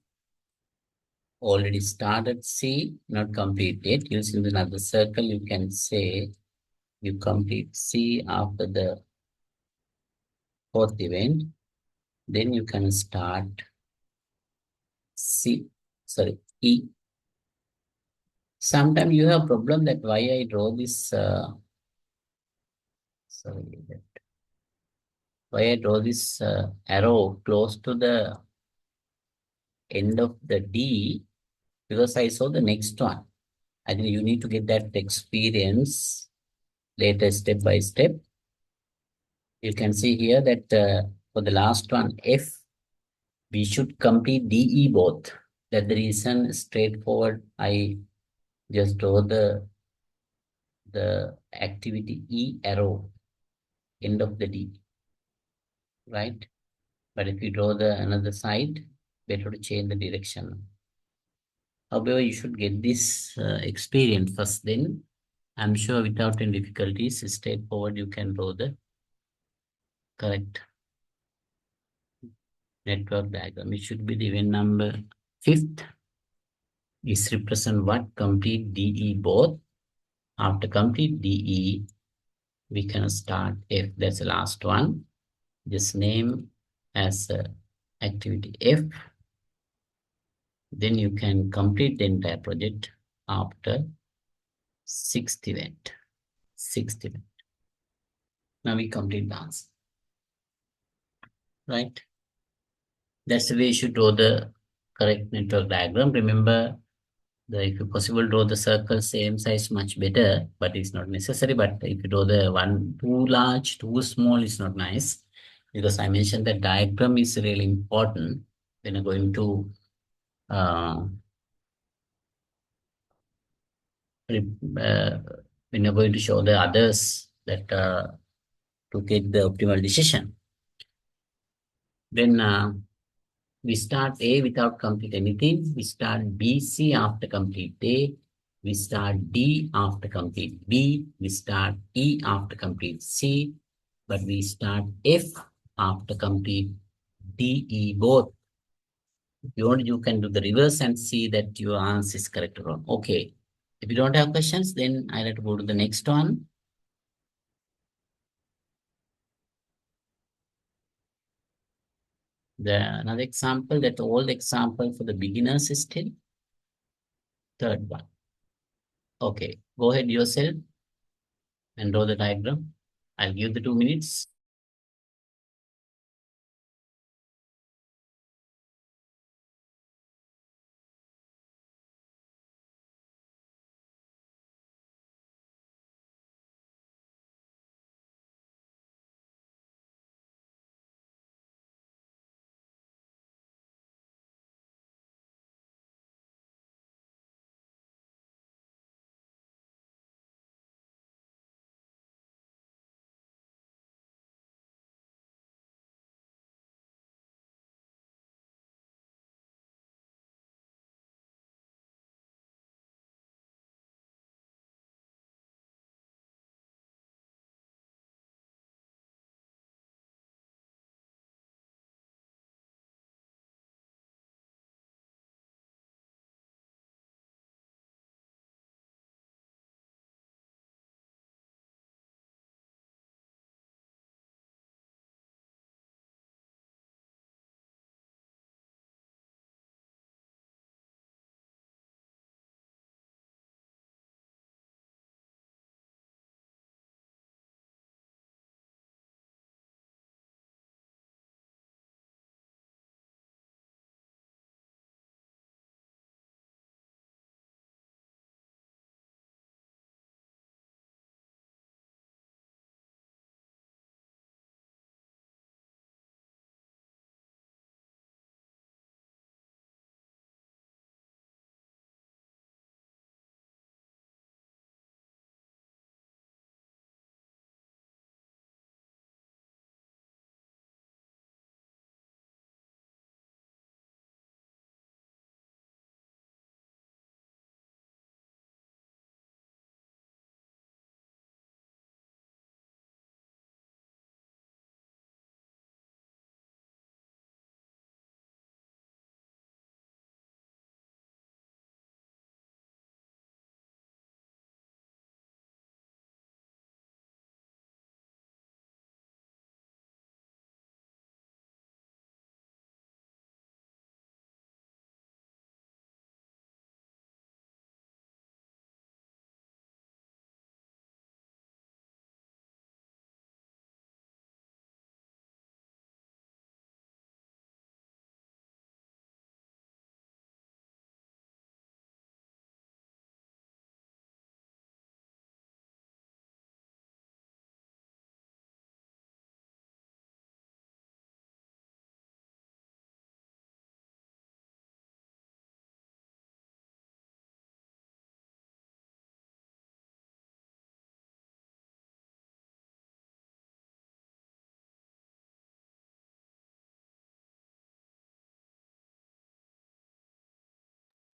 Already started C, not completed. Using another circle, you can say you complete C after the 4th event. Then you can start E. Sometimes you have problem that why I draw this, arrow close to the end of the D, because I saw the next one. I think you need to get that experience later step by step. You can see here that For the last one, F, we should complete DE both. That's the reason, straightforward, I just draw the activity E arrow, end of the D, right? But if you draw the another side, better to change the direction. However, you should get this experience first, then I'm sure without any difficulties, straightforward, you can draw the correct network diagram. It should be the event number 5th is represent what? Complete DE both. After complete DE, we can start F. That's the last one. Just name as activity F. Then you can complete the entire project after 6th event. 6th event. Now we complete the answer. Right? That's the way you should draw the correct network diagram. Remember, if you possible draw the circle same size, much better, but it's not necessary. But if you draw the one too large, too small, it's not nice. Because I mentioned that diagram is really important when you're going to when you're going to show the others that to take the optimal decision. Then we start A without complete anything. We start B, C after complete A. We start D after complete B. We start E after complete C. But we start F after complete D, E both. If you want, you can do the reverse and see that your answer is correct or wrong. Okay. If you don't have questions, then I'll have to go to the next one. Another example, that old example for the beginners is still third one. Okay, go ahead yourself and draw the diagram. I'll give the 2 minutes.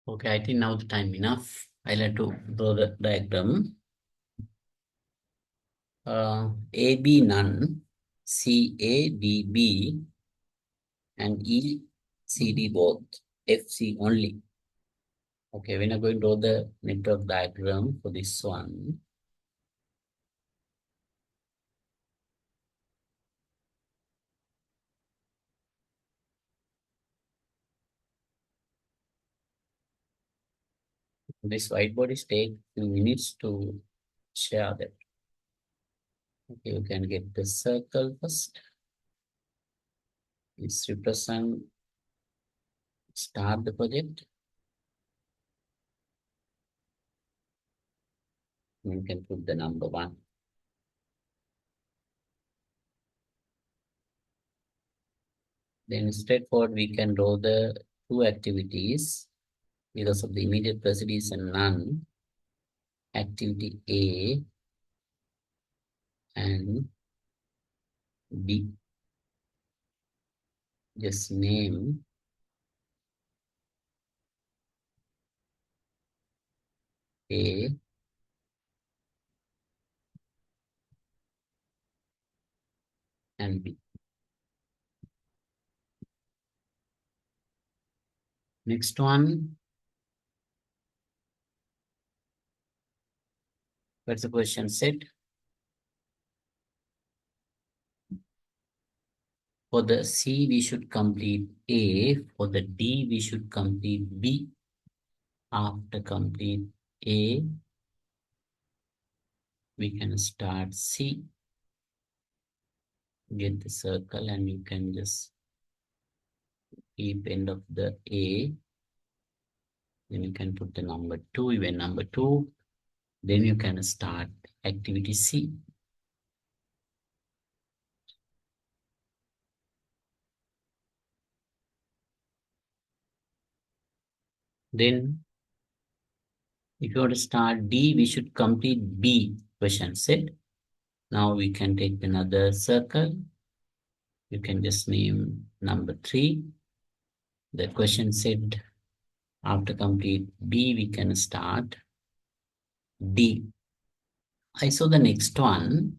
Okay, I think now the time enough. I'll have to draw the diagram. AB none, CADB, and ECD both, FC only. Okay, we're now going to draw the network diagram for this one. This whiteboard is take few minutes to share that. Okay, you can get the circle first. It's represent start the project. You can put the number 1. Then straightforward, we can draw the 2 activities because of the immediate precedence and none. Activity A and B. Just name A and B. Next one, what's the question set? For the C, we should complete A. For the D, we should complete B. After complete A, we can start C. Get the circle and you can just keep end of the A. Then you can put the number 2, even number 2. Then you can start activity C. Then if you want to start D, we should complete B question set. Now we can take another circle. You can just name number 3. The question set after complete B, we can start D. I saw the next one.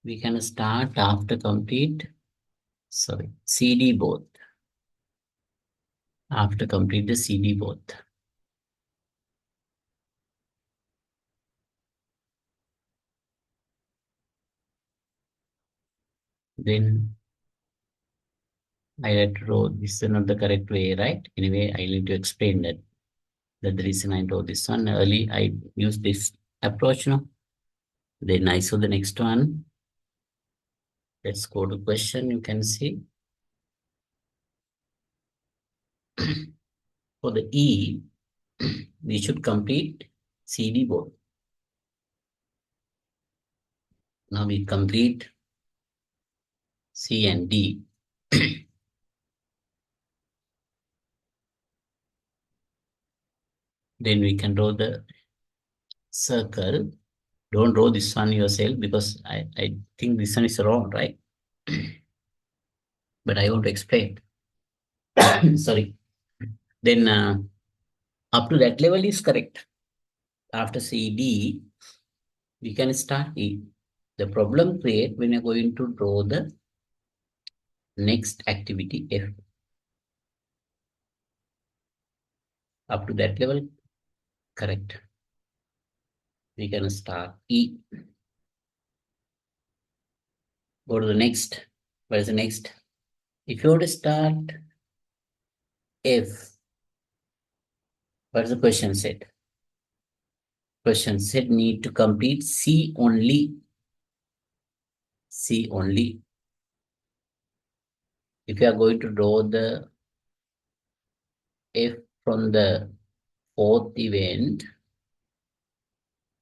We can start after complete, CD both. After complete the CD both. Then I had to draw this is not the correct way, right? Anyway, I need to explain that. That's the reason I draw this one. Early I used this approach now. Then I saw the next one. Let's go to question. You can see. For the E, we should complete CD both. Now we complete C and D. Then we can draw the circle. Don't draw this one yourself because I think this one is wrong, right? But I want to explain. Sorry. Then up to that level is correct. After CD, we can start E. The problem create when you're going to draw the next activity F. Up to that level, correct. We can start E. Go to the next. What is the next? If you want to start F, what is the question set? Question set need to complete C only. C only. If you are going to draw the F from the 4th event,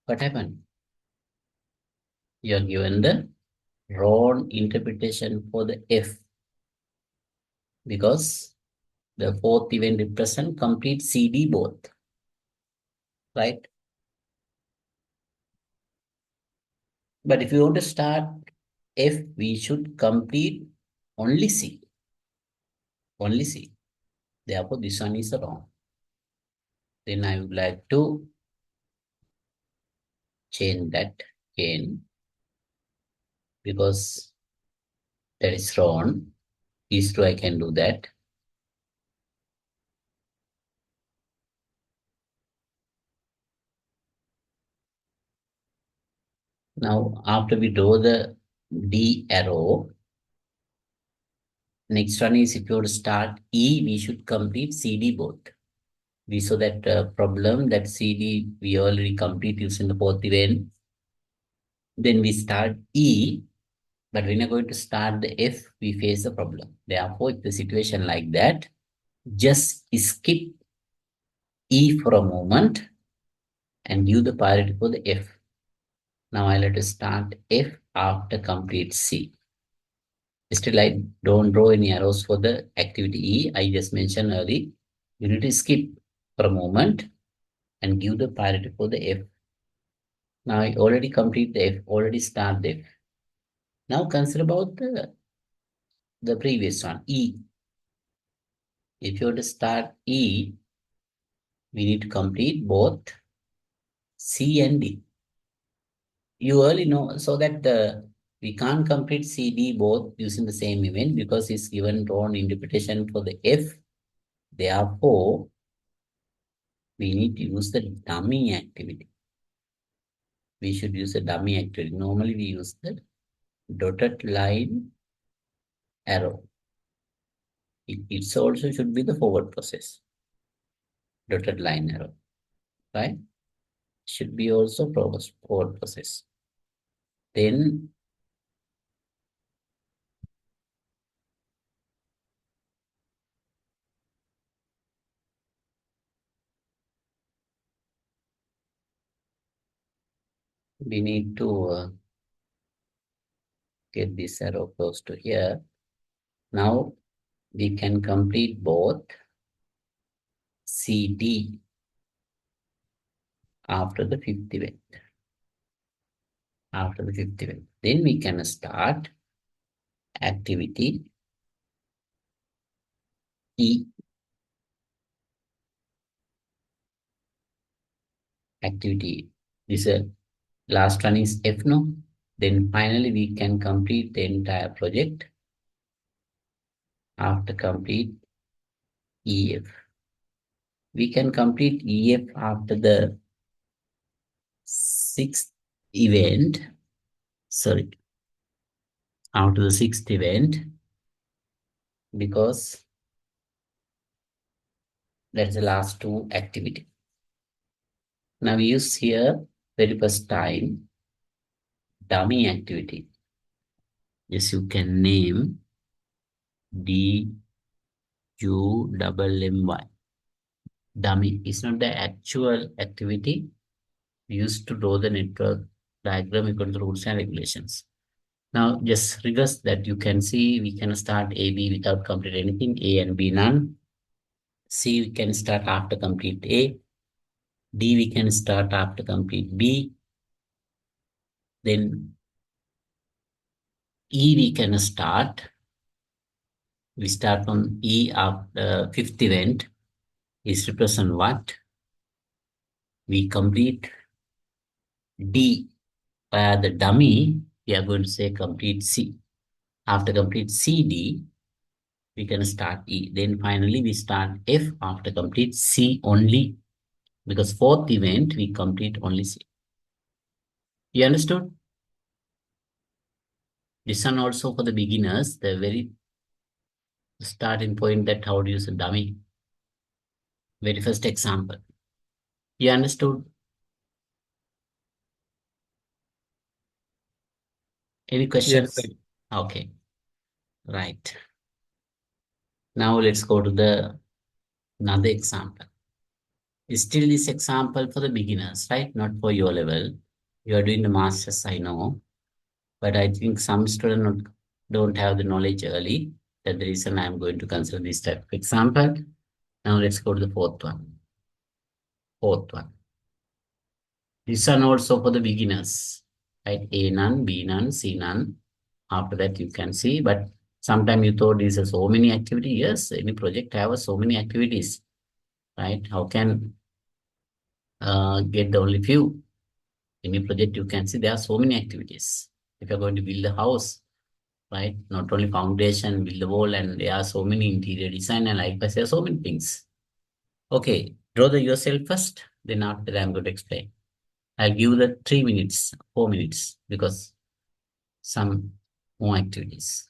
what happened? You are given the wrong interpretation for the F because the 4th event represent complete CD both, right? But if you want to start F, we should complete only C. Only C. Therefore, this one is wrong. Then I would like to change that again because that is wrong. These two I can do that. Now, after we draw the D arrow, next one is if you want to start E, we should complete CD both. We saw that problem that CD we already complete using the fourth event. Then we start E, but when you're going to start the F, we face a problem. Therefore, if the situation like that, just skip E for a moment and give the priority for the F. Now I'll let to start F after complete C. Still, I don't draw any arrows for the activity E. I just mentioned earlier, you need to skip for a moment and give the priority for the F. Now I already complete the F, already start the F. Now consider about the previous one, E. If you want to start E, we need to complete both C and D. You already know, so that we can't complete C, D both using the same event because it's given wrong interpretation for the F. Therefore, we need to use the dummy activity. We should use a dummy activity. Normally, we use the dotted line arrow. It also should be the forward process. Dotted line arrow, right? Should be also forward process. Then we need to get this arrow close to here. Now we can complete both CD after the fifth event. After the fifth event. Then we can start activity E. Activity. This last one is F no. Then finally we can complete the entire project after complete EF. We can complete EF after the sixth event. Sorry. After the sixth event because that's the last two activity. Now we use here very first time dummy activity. Yes, you can name DUMMY. Dummy is not the actual activity used to draw the network diagram according to the rules and regulations. Now just reverse that. You can see we can start AB without complete anything, A and B none. C we can start after complete A. D we can start after complete B. Then E we can start. We start from E after fifth event is represent what? We complete D via the dummy. We are going to say complete C. After complete CD, we can start E. Then finally we start F after complete C only. Because fourth event we complete only C. You understood? This one also for the beginners, the very starting point that how to use a dummy. Very first example. You understood? Any questions? Yes, sir. Okay. Right. Now let's go to the another example. Still this example for the beginners, right? Not for your level. You are doing the masters, I know. But I think some students don't have the knowledge early. That's the reason I'm going to consider this type of example. Now let's go to the fourth one. Fourth one. This one also for the beginners, right? A none, B none, C none. After that you can see, but sometimes you thought these are so many activities. Yes, any project have so many activities, right? How can get the only few. Any project you can see, there are so many activities. If you're going to build a house, right? Not only foundation, build the wall, and there are so many interior design and likewise, there are so many things. Okay, draw the yourself first, then after that I'm going to explain. I'll give the 3 minutes, 4 minutes, because some more activities.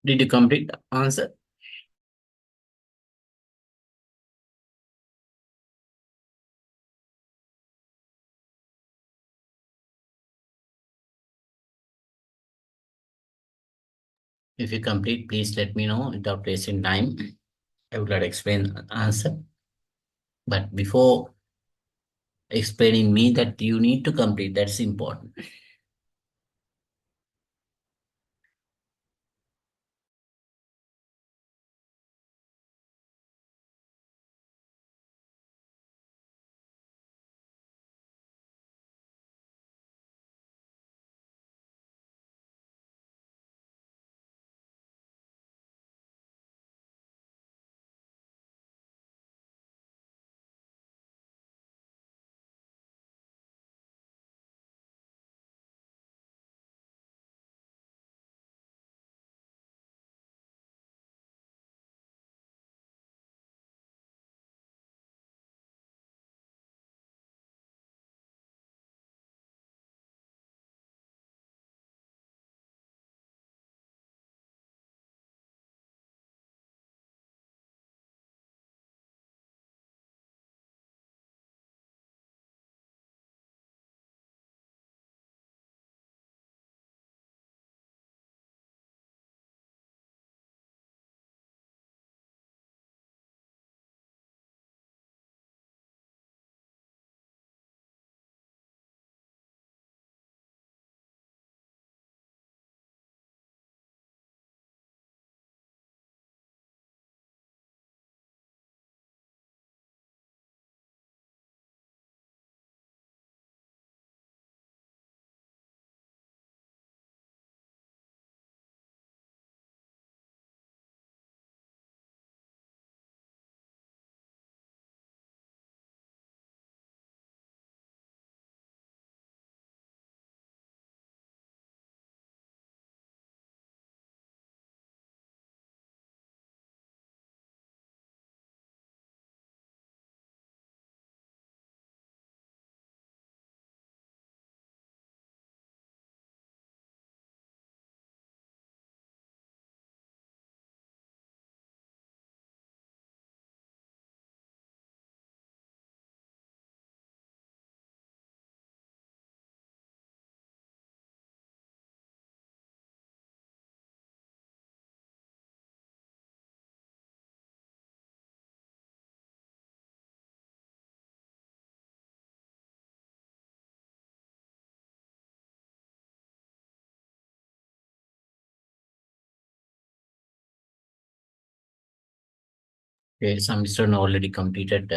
Did you complete the answer? If you complete, please let me know without wasting time. I would like to explain the answer. But before explaining me that you need to complete, that's important. Okay, some students already completed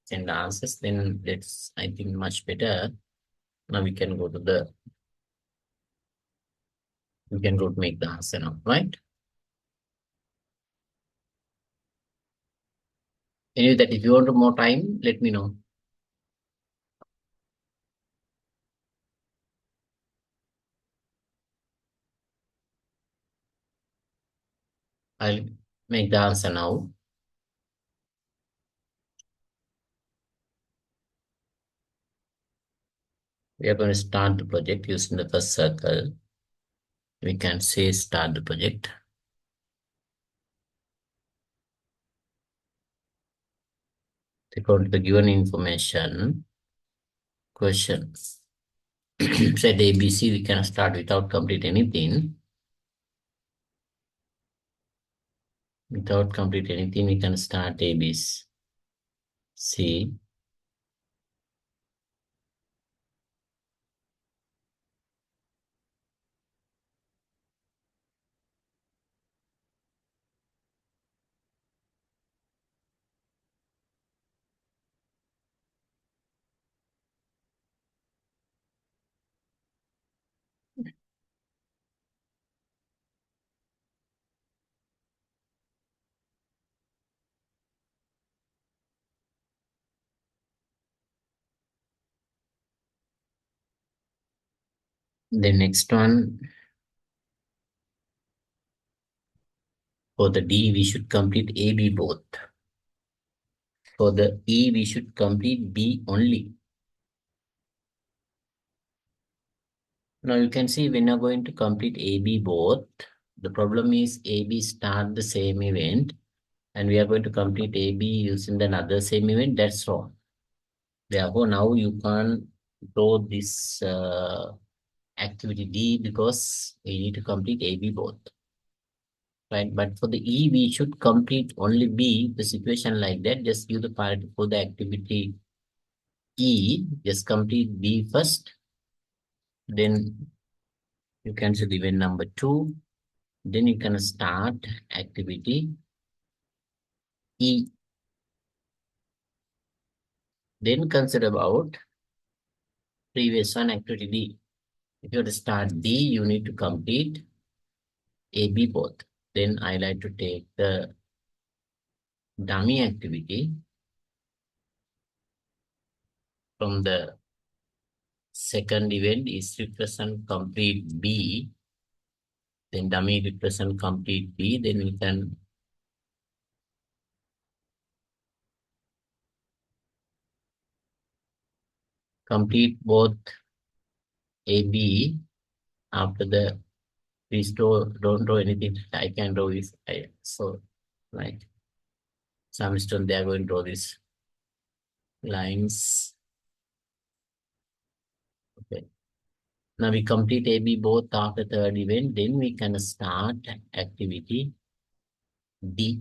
send the answers. Then that's, I think, much better. Now we can go to make the answer now, right? Anyway, that if you want more time, let me know. I'll make the answer now. We are going to start the project using the first circle. We can say start the project. According to the given information, question said ABC, we can start without complete anything. Without complete anything, we can start ABC. The next one, for the D, we should complete A, B both. For the E, we should complete B only. Now you can see when you're going to complete A, B both, The problem is AB start the same event and we are going to complete AB using another same event. That's wrong. Therefore, now you can't draw this activity D because we need to complete AB both. Right, but for the E, we should complete only B. The situation like that, just give the priority for the activity E, just complete B first. Then you cancel event number 2. Then you can start activity E. Then consider about previous one, activity D. If you have to start D, you need to complete A, B both. Then I like to take the dummy activity from the second event is represent complete B. Then dummy represent complete B. Then we can complete both A, B after the don't draw anything. I can draw this. So like some stone, they are going to draw these lines. Okay. Now we complete A, B both after third event. Then we can start activity D.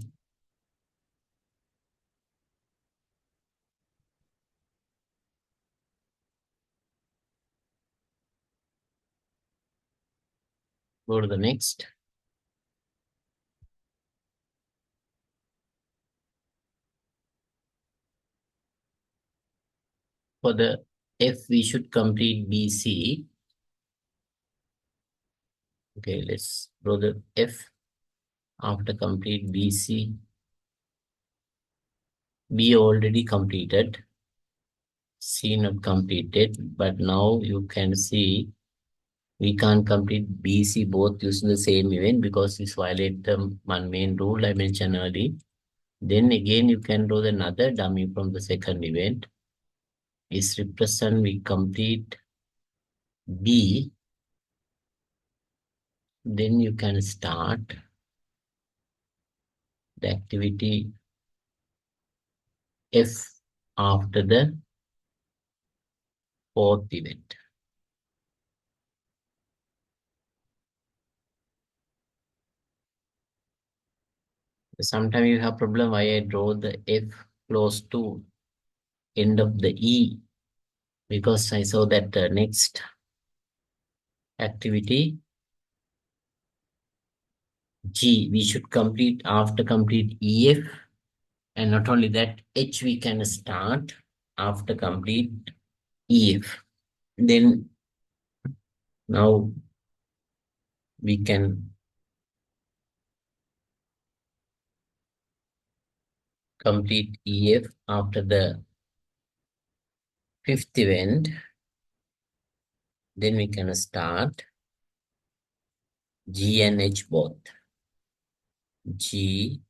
Go to the next. For the F, we should complete BC. Okay, let's draw the F after complete BC. B already completed. C not completed, but now you can see we can't complete BC both using the same event because this violates the one main rule I mentioned earlier. Then again, you can draw another dummy from the second event. Is represent we complete B. Then you can start the activity F after the fourth event. Sometimes you have problem why I draw the F close to end of the E, because I saw that the next activity G we should complete after complete EF, and not only that H we can start after complete EF. Then now we can complete EF after the fifth event. Then we can start G and H both. G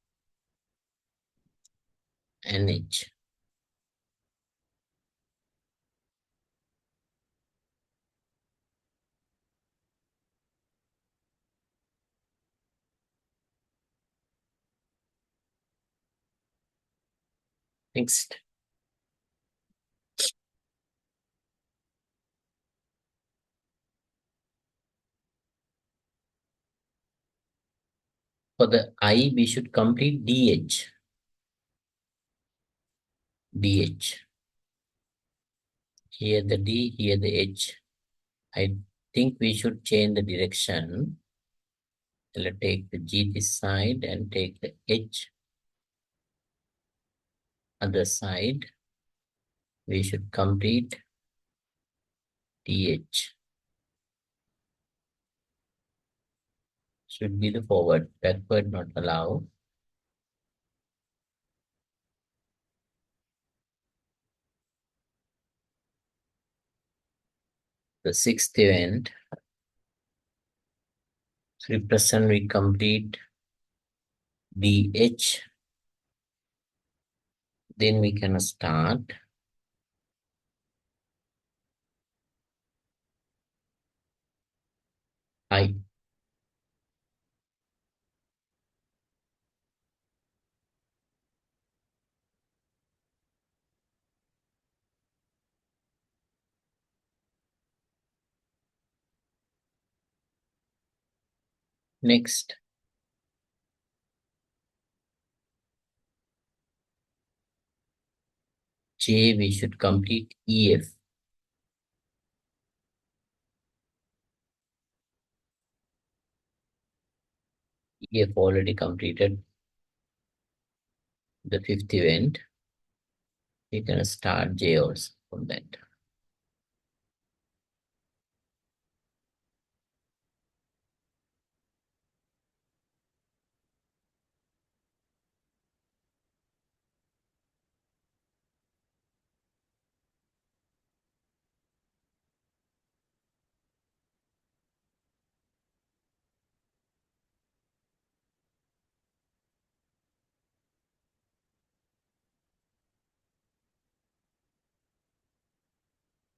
and H. Next. For the I, we should complete DH. DH. Here the D, here the H. I think we should change the direction. Let's take the G this side and take the H other side. We should complete DH. Should be the forward, backward not allow. The sixth event represent we complete DH. Then we can start I. Next, J, we should complete EF. EF already completed the fifth event. We can start J also from that.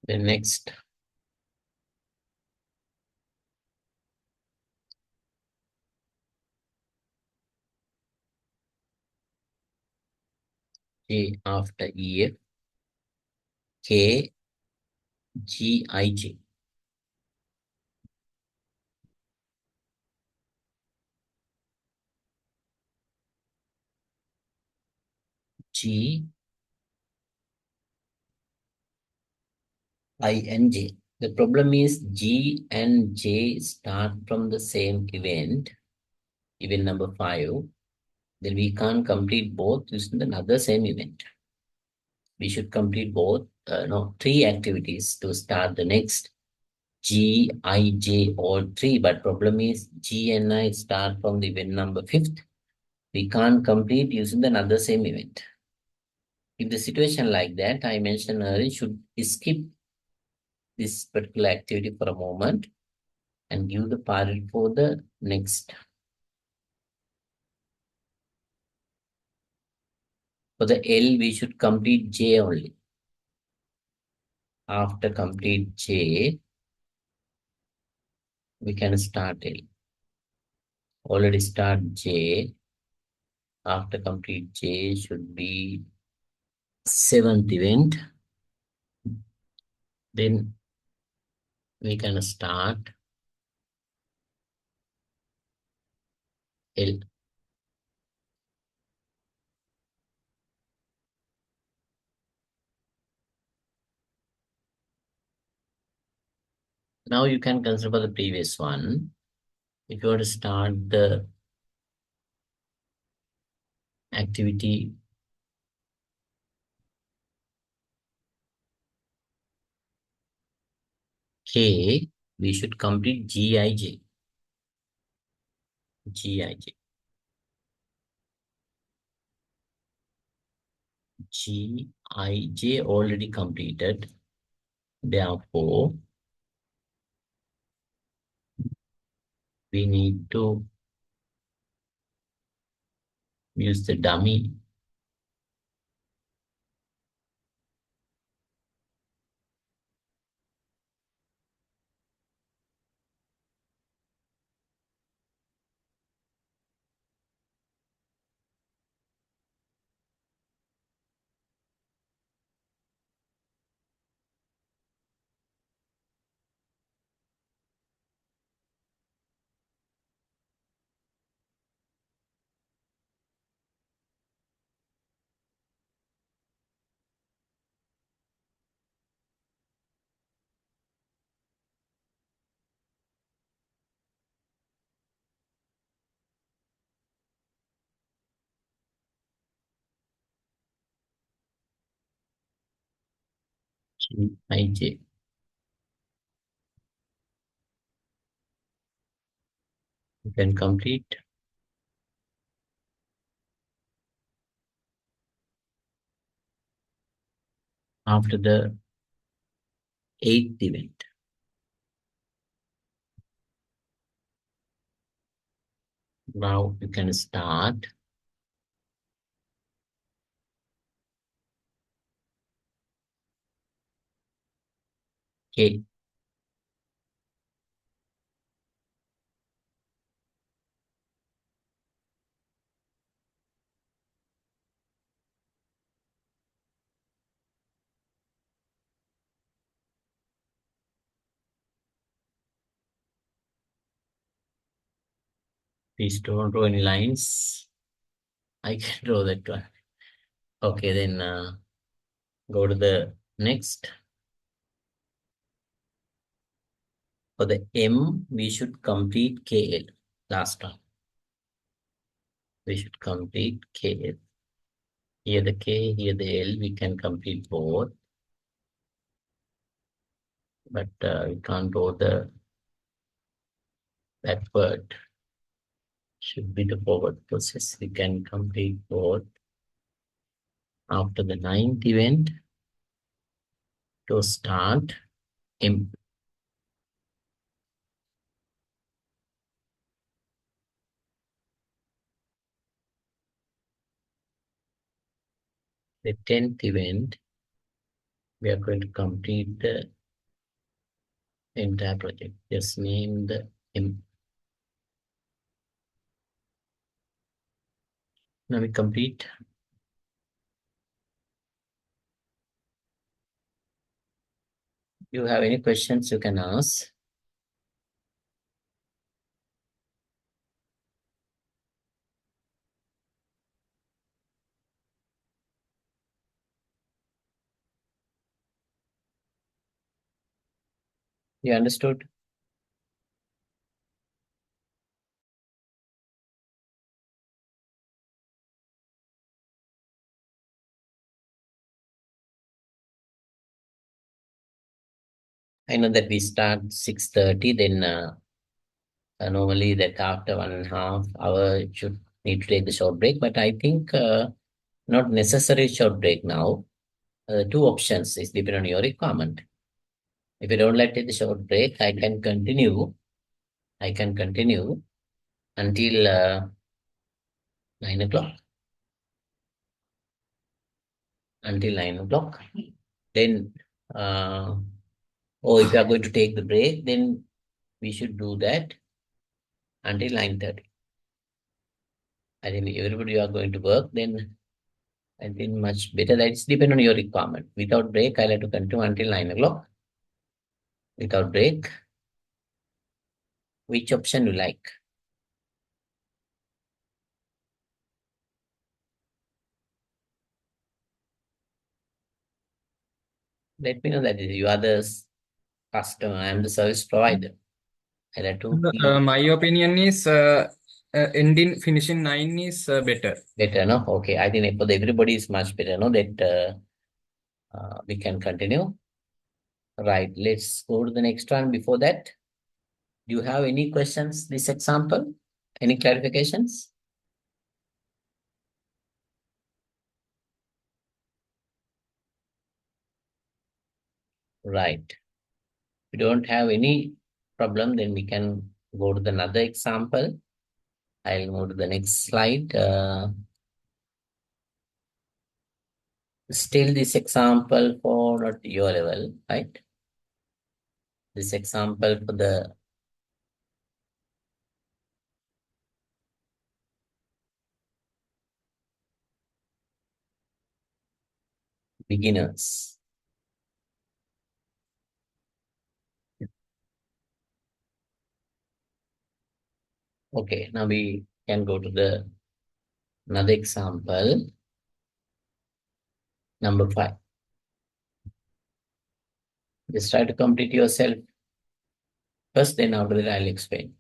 The next, J after EF, K, G, I, J. G, I, and J. The problem is G and J start from the same event number 5. Then we can't complete both using another same event. We should complete both, no, 3 activities to start the next G, I, J, all 3. But problem is G and I start from the event number 5th. We can't complete using another same event. If the situation like that, I mentioned earlier, should skip this particular activity for a moment and give the priority for the next. For the L, we should complete J only. After complete J, we can start L. Already start J. After complete J should be 7th event. Then we can start L. Now you can consider the previous one. If you want to start the activity K, we should complete GIJ. GIJ. GIJ already completed. Therefore, we need to use the dummy. GIJ. You can complete. After the 8th event. Now you can start K. Please don't draw any lines. I can draw that one. Okay, then go to the next. For the M, we should complete KL. Last one. We should complete KL. Here the K, here the L, we can complete both. But we can't draw the backward. Should be the forward process. We can complete both. After the ninth event, to start M. The 10th event, we are going to complete the entire project. Just name the M. Now we complete. You have any questions you can ask. You understood? I know that we start 6:30, then normally that after 1.5 hour you should need to take the short break, but I think not necessary short break now. Two options is depend on your requirement. If you don't like take the short break, I can continue. I can continue until 9 o'clock. Until 9 o'clock. Then, or if you are going to take the break, then we should do that until 9:30. I think everybody are going to work, then I think much better. That's depend on your requirement. Without break, I'll have to continue until 9 o'clock. Without break, which option you like? Let me know that you are the customer. I am the service provider. I'll have to My opinion is finishing 9 is better. better, no? Okay, I think for everybody is much better, no? That we can continue. Right, let's go to the next one. Before that, do you have any questions, this example? Any clarifications? Right. If we don't have any problem, then we can go to the another example. I'll move to the next slide. Still this example for not your level, right? This example for the beginners. Okay, now we can go to the another example. Number 5. Just try to complete yourself first, then after that I'll explain.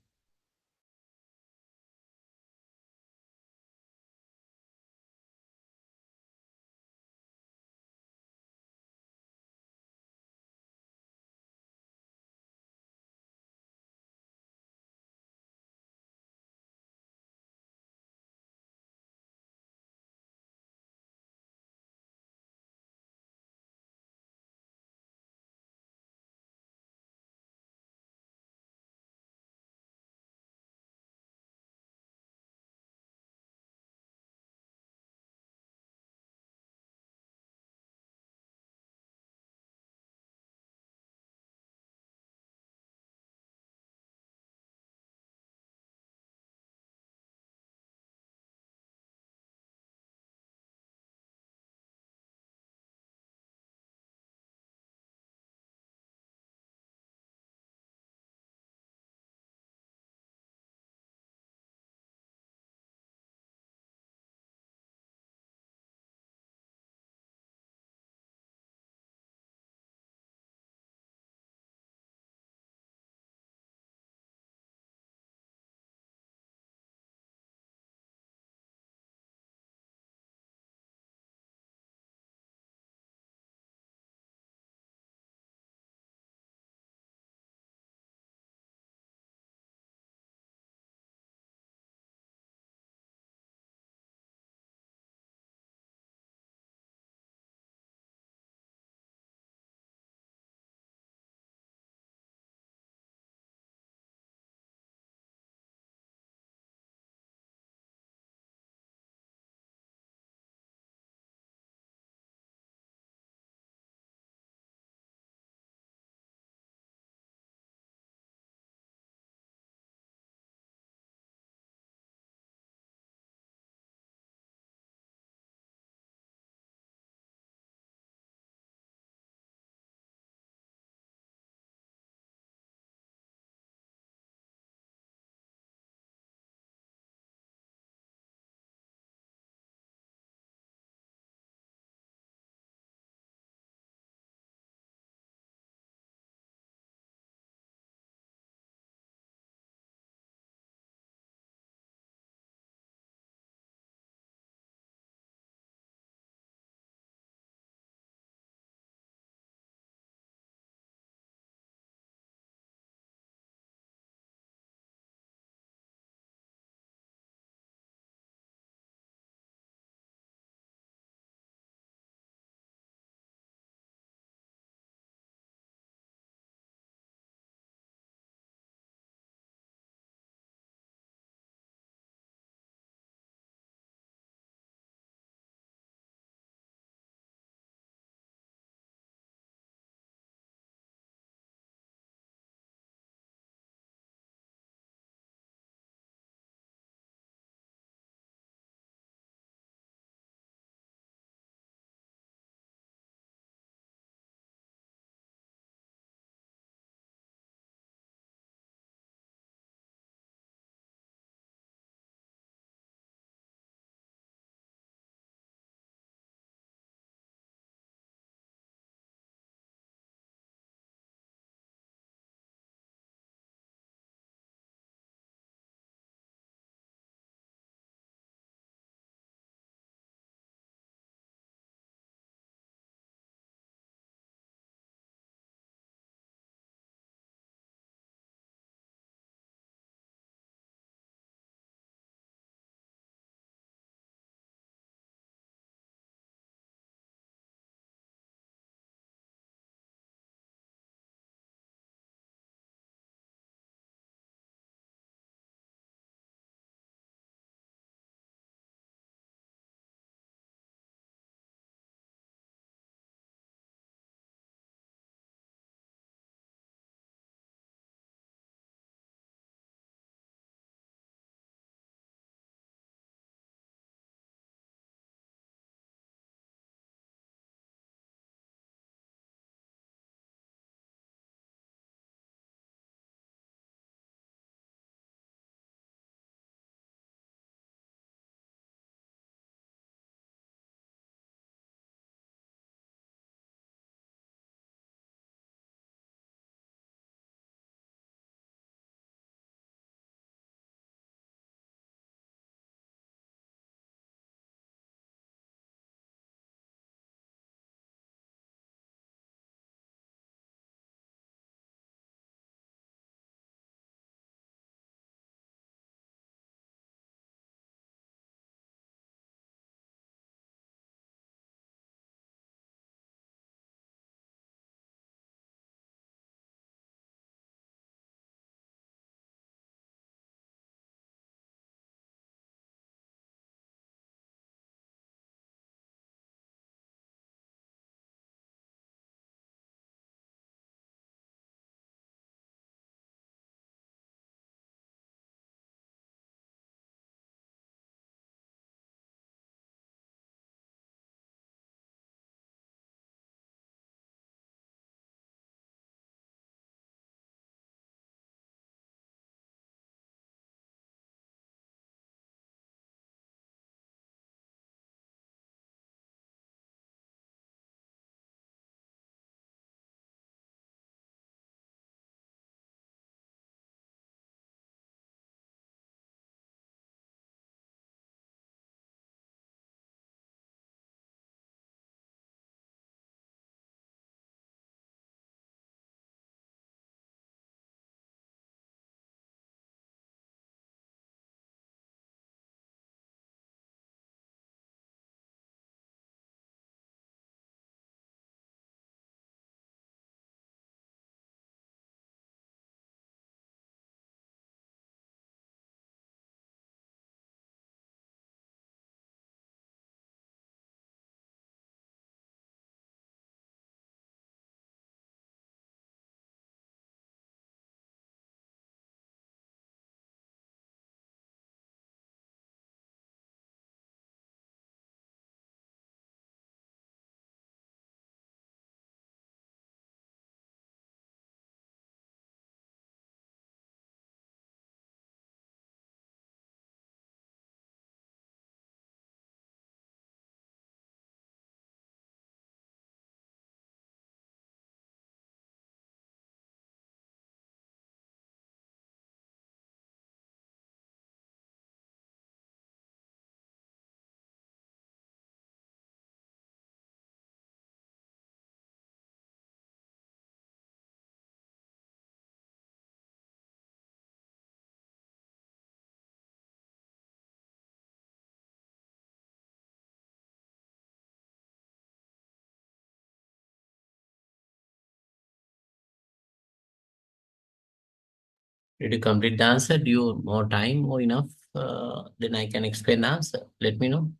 Did you complete the answer? Do you more time or enough? Then I can explain the answer. Let me know.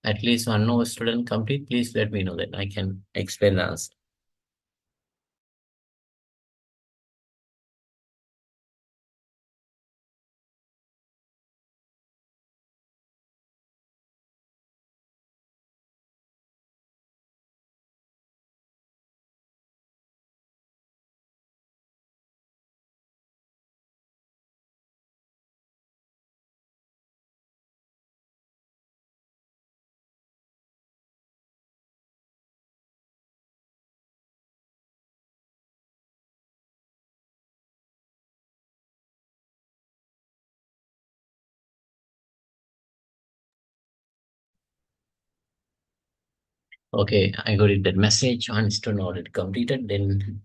At least one more student complete. Please let me know that I can explain the answer. Okay, I got it. That message. One student already completed. Then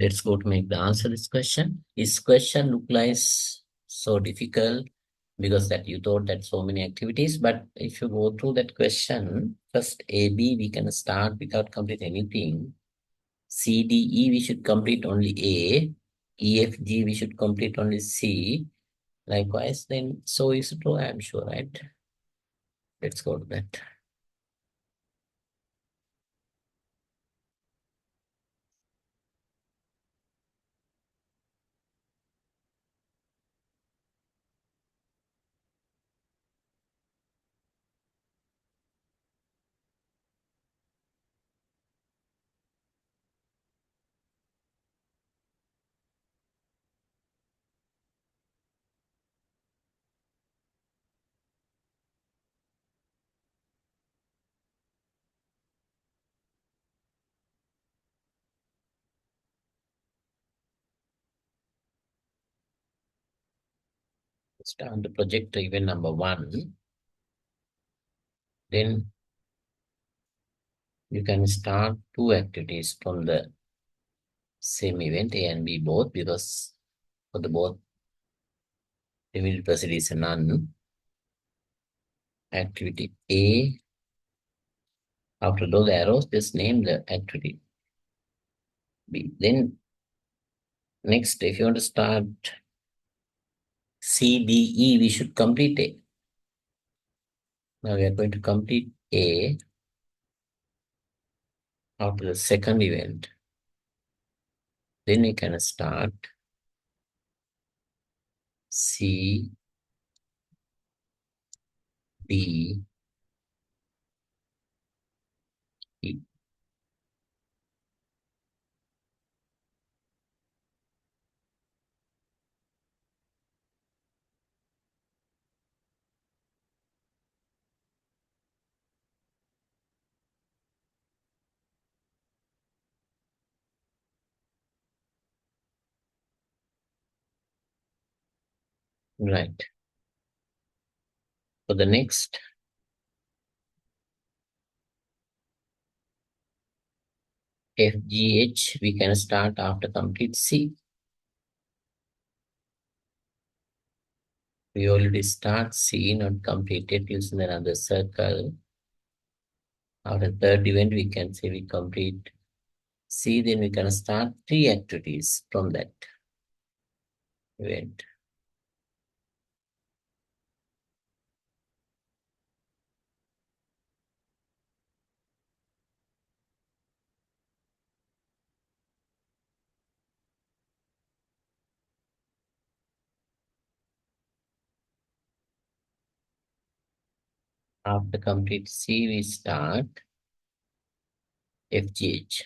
let's go to make the answer this question. This question look like so difficult because that you thought that so many activities. But if you go through that question, first A, B, we can start without complete anything. C, D, E, we should complete only A. E, F, G, we should complete only C. Likewise, then so is true, I'm sure, right? Let's go to that. Start the project event number 1. Then you can start 2 activities from the same event, A and B both, because for the both immediate precedent is none. Activity A, after those arrows, just name the activity B. Then next, if you want to start C, D, E, we should complete A. Now we are going to complete A after the second event. Then we can start C, D, E. Right. For the next, F, G, H, we can start after complete C. We already start C, not completed, using another circle. After third event, we can say we complete C, then we can start 3 activities from that event. After complete C, we start FGH.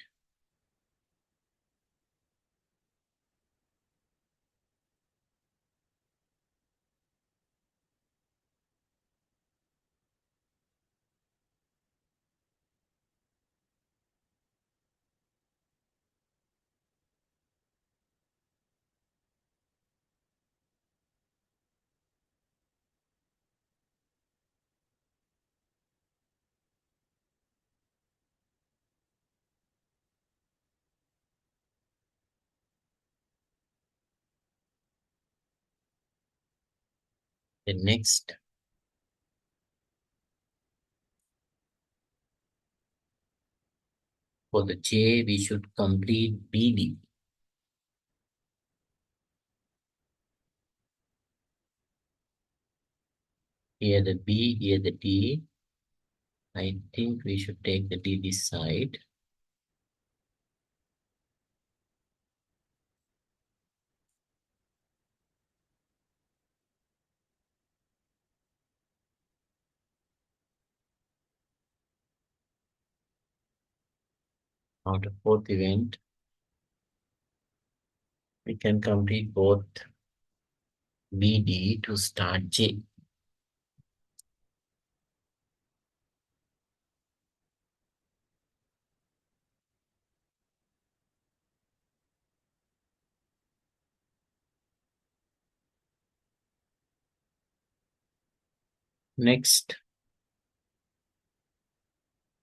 The next, for the J, we should complete BD. Here the B, here the D. I think we should take the D this side. Now the fourth event, we can complete both BD to start J. Next,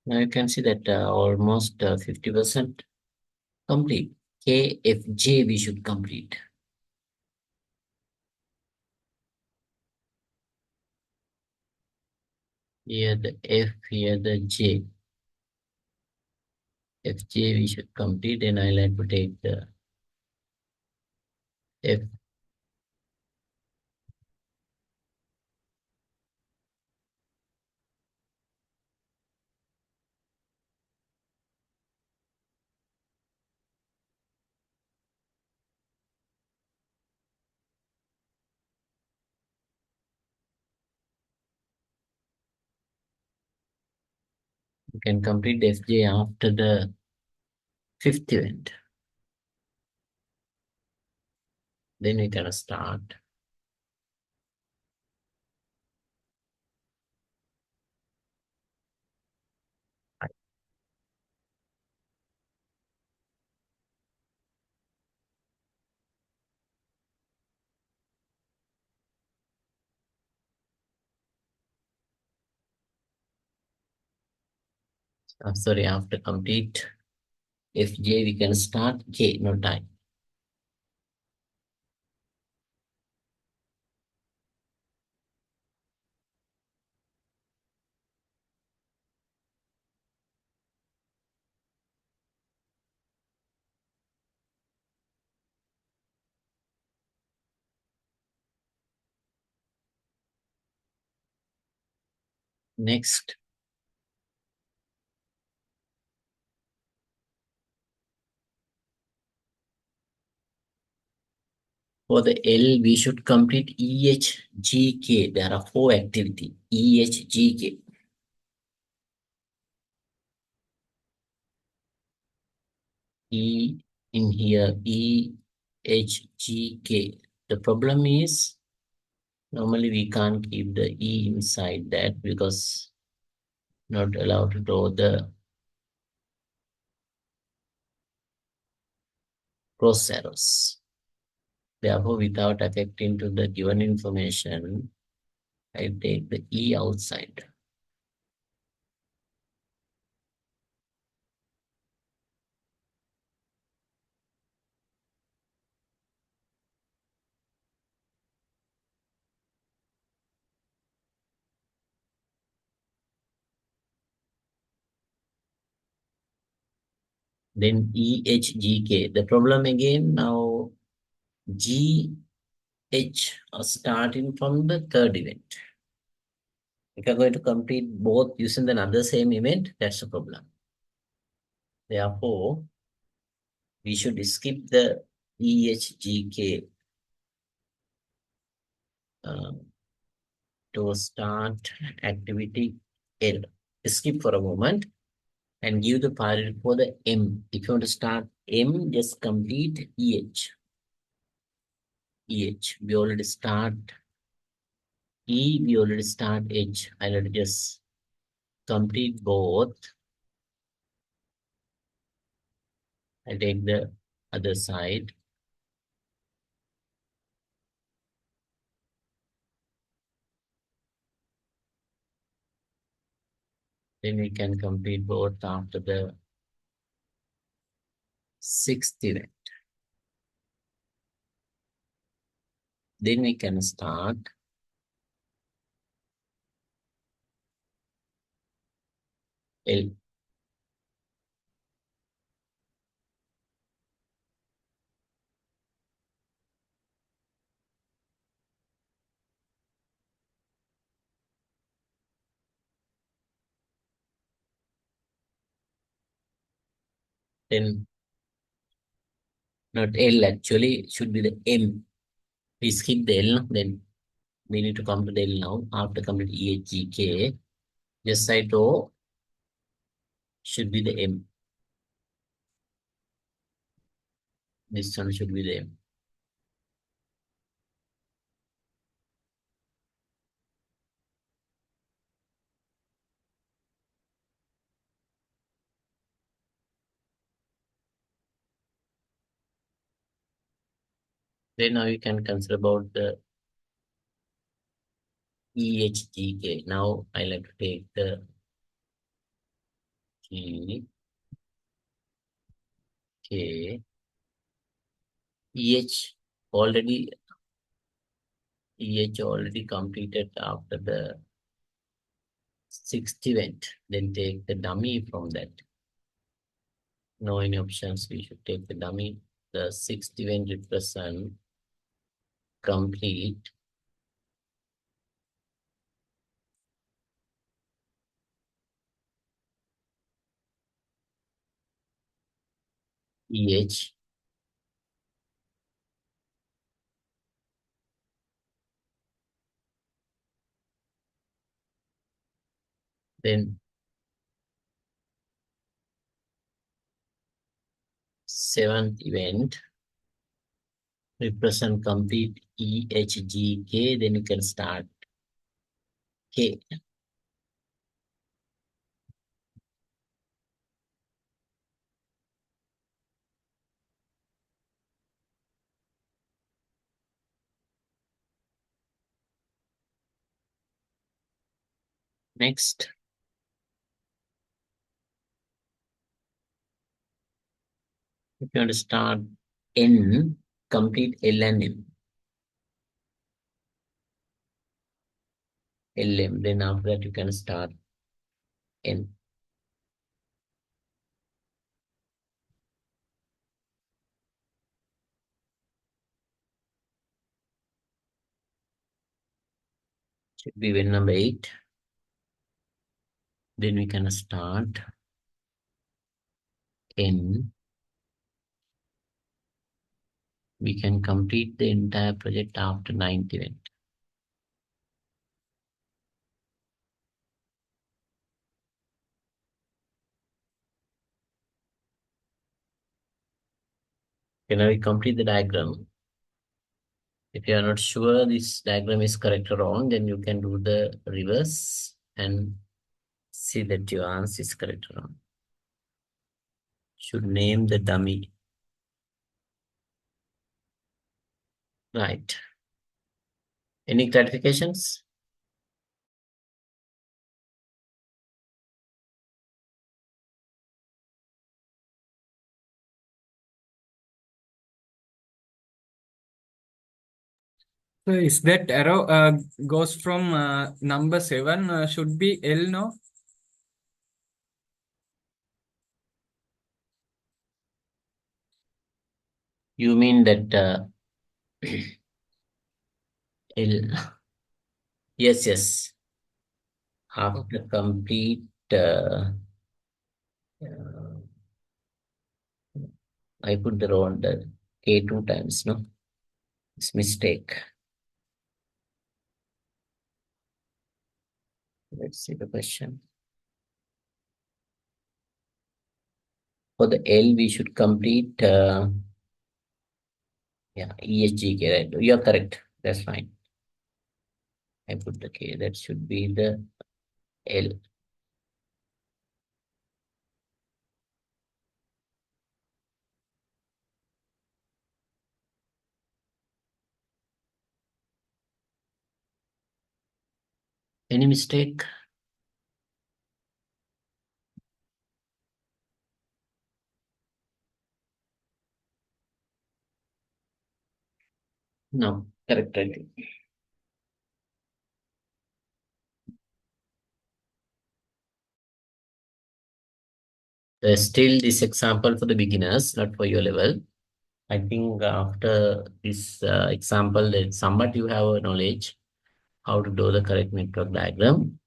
now you can see that almost 50% complete. KFJ we should complete. Here the F, here the J. FJ we should complete, and I like to take the F. You can complete the FJ after the fifth event. Then we can start. Sorry, after complete FJ, we can start K, no time. Next, for the L, we should complete EHGK. There are 4 activities. EHGK. E in here, EHGK. The problem is, normally we can't keep the E inside that because not allowed to draw the cross arrows. Therefore, without affecting to the given information, I take the E outside. Then EHGK. The problem again now GH are starting from the third event. If you're going to complete both using another same event, that's the problem. Therefore, we should skip the EHGK to start activity L. Skip for a moment and give the priority for the M. If you want to start M, just complete EH. EH. We already start E, we already start H. I'll just complete both. I take the other side. Then we can complete both after the sixth event. Then we can start L. then not L actually, should be the M. We skip the L, then we need to come to the L now. After complete E, H, G, K, just side O should be the M. This one should be the M. Then now you can consider about the E, H, G, K. Now I like to take the G, K, E, H already, E, H already completed after the sixth event. Then take the dummy from that. No any options, we should take the dummy. The sixth event represent complete EH, then seventh event represent complete EHGK, then you can start K. Next, if you want to start N, complete L and M. LM, then after that you can start N. Should be event number 8. Then we can start N. We can complete the entire project after 9th event. Okay, now we complete the diagram. If you are not sure this diagram is correct or wrong, then you can do the reverse and see that your answer is correct or wrong. Should name the dummy. Right. Any clarifications? So is that arrow goes from number 7 should be L, no? You mean that L? Yes, yes. After complete, I put the wrong K 2 times, no? It's mistake. Let's see the question. For the L, we should complete, yeah, ESGK, right? You're correct. That's fine. I put the K. That should be the L. Any mistake? No, correct, I think. Still this example for the beginners, not for your level. I think after this example, that somewhat you have a knowledge how to do the correct network diagram.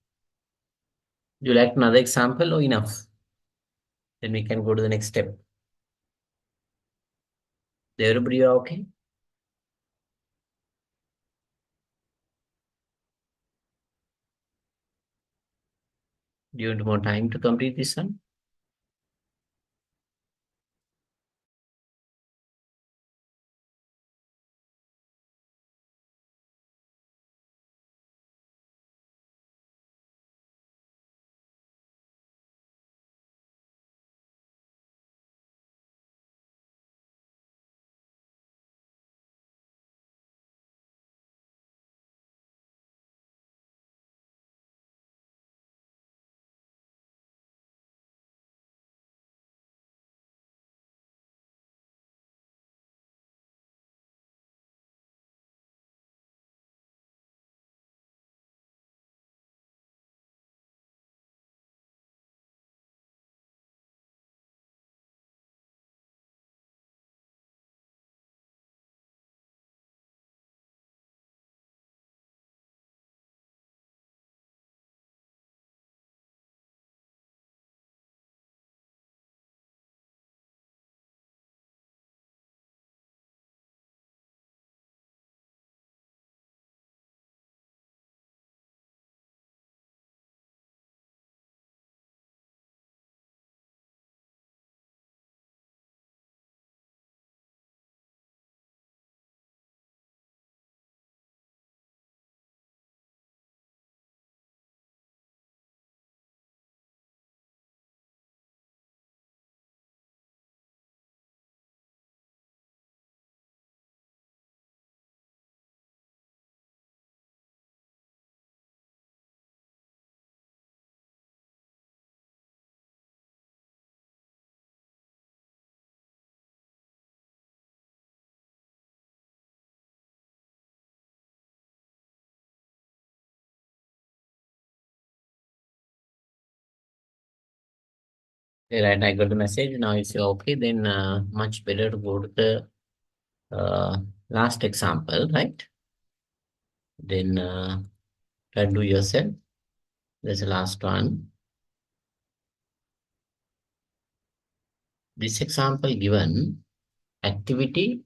Do you like another example or enough? Then we can go to the next step. Everybody are okay? Do you want more time to complete this one? Right, I got the message. Now, if you're okay, then much better to go to the last example, right? Then try to do yourself. There's the last one. This example given activity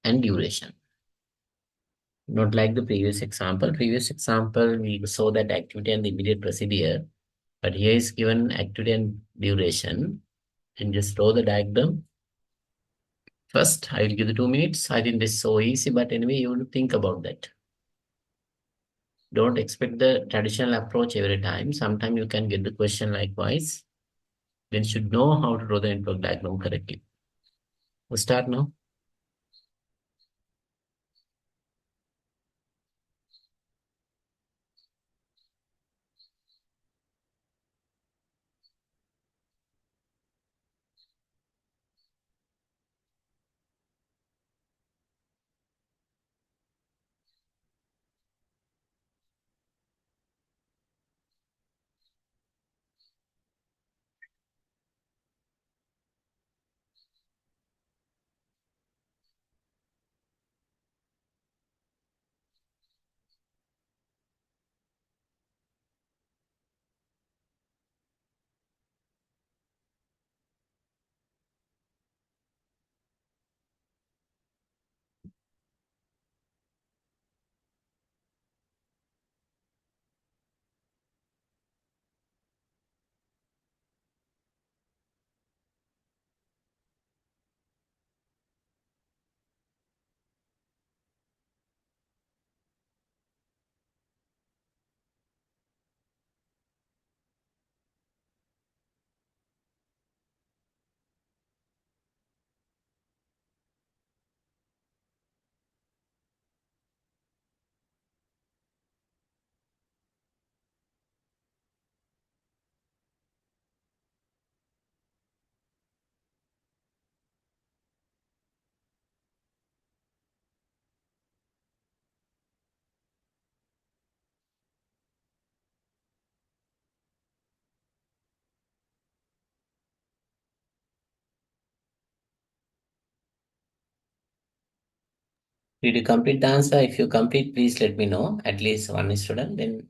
and duration. Not like the previous example. Previous example, we saw that activity and the immediate procedure. But here is given activity and duration. And just draw the diagram. First, I will give the 2 minutes. I think this is so easy, but anyway, you will think about that. Don't expect the traditional approach every time. Sometimes you can get the question likewise. Then you should know how to draw the network diagram correctly. We'll start now. Did you complete the answer? If you complete, please let me know. At least one student. Then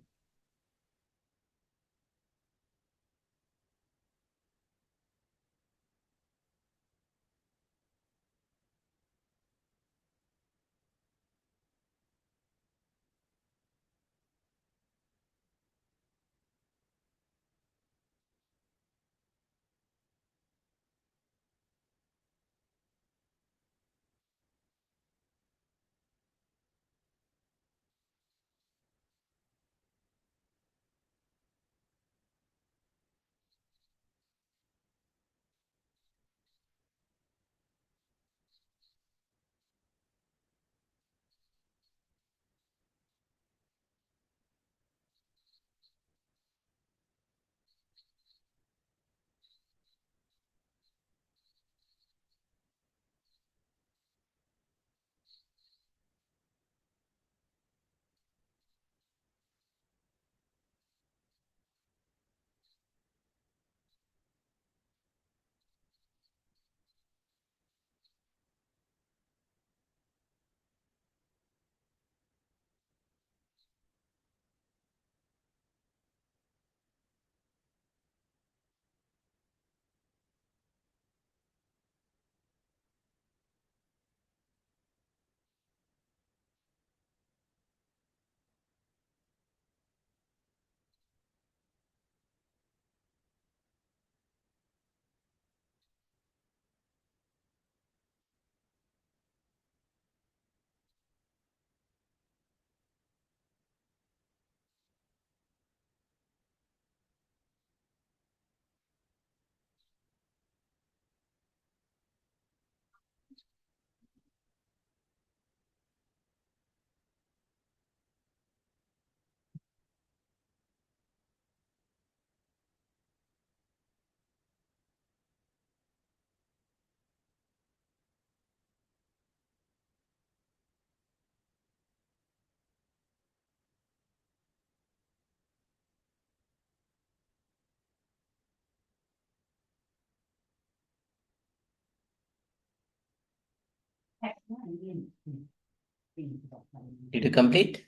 Did you complete?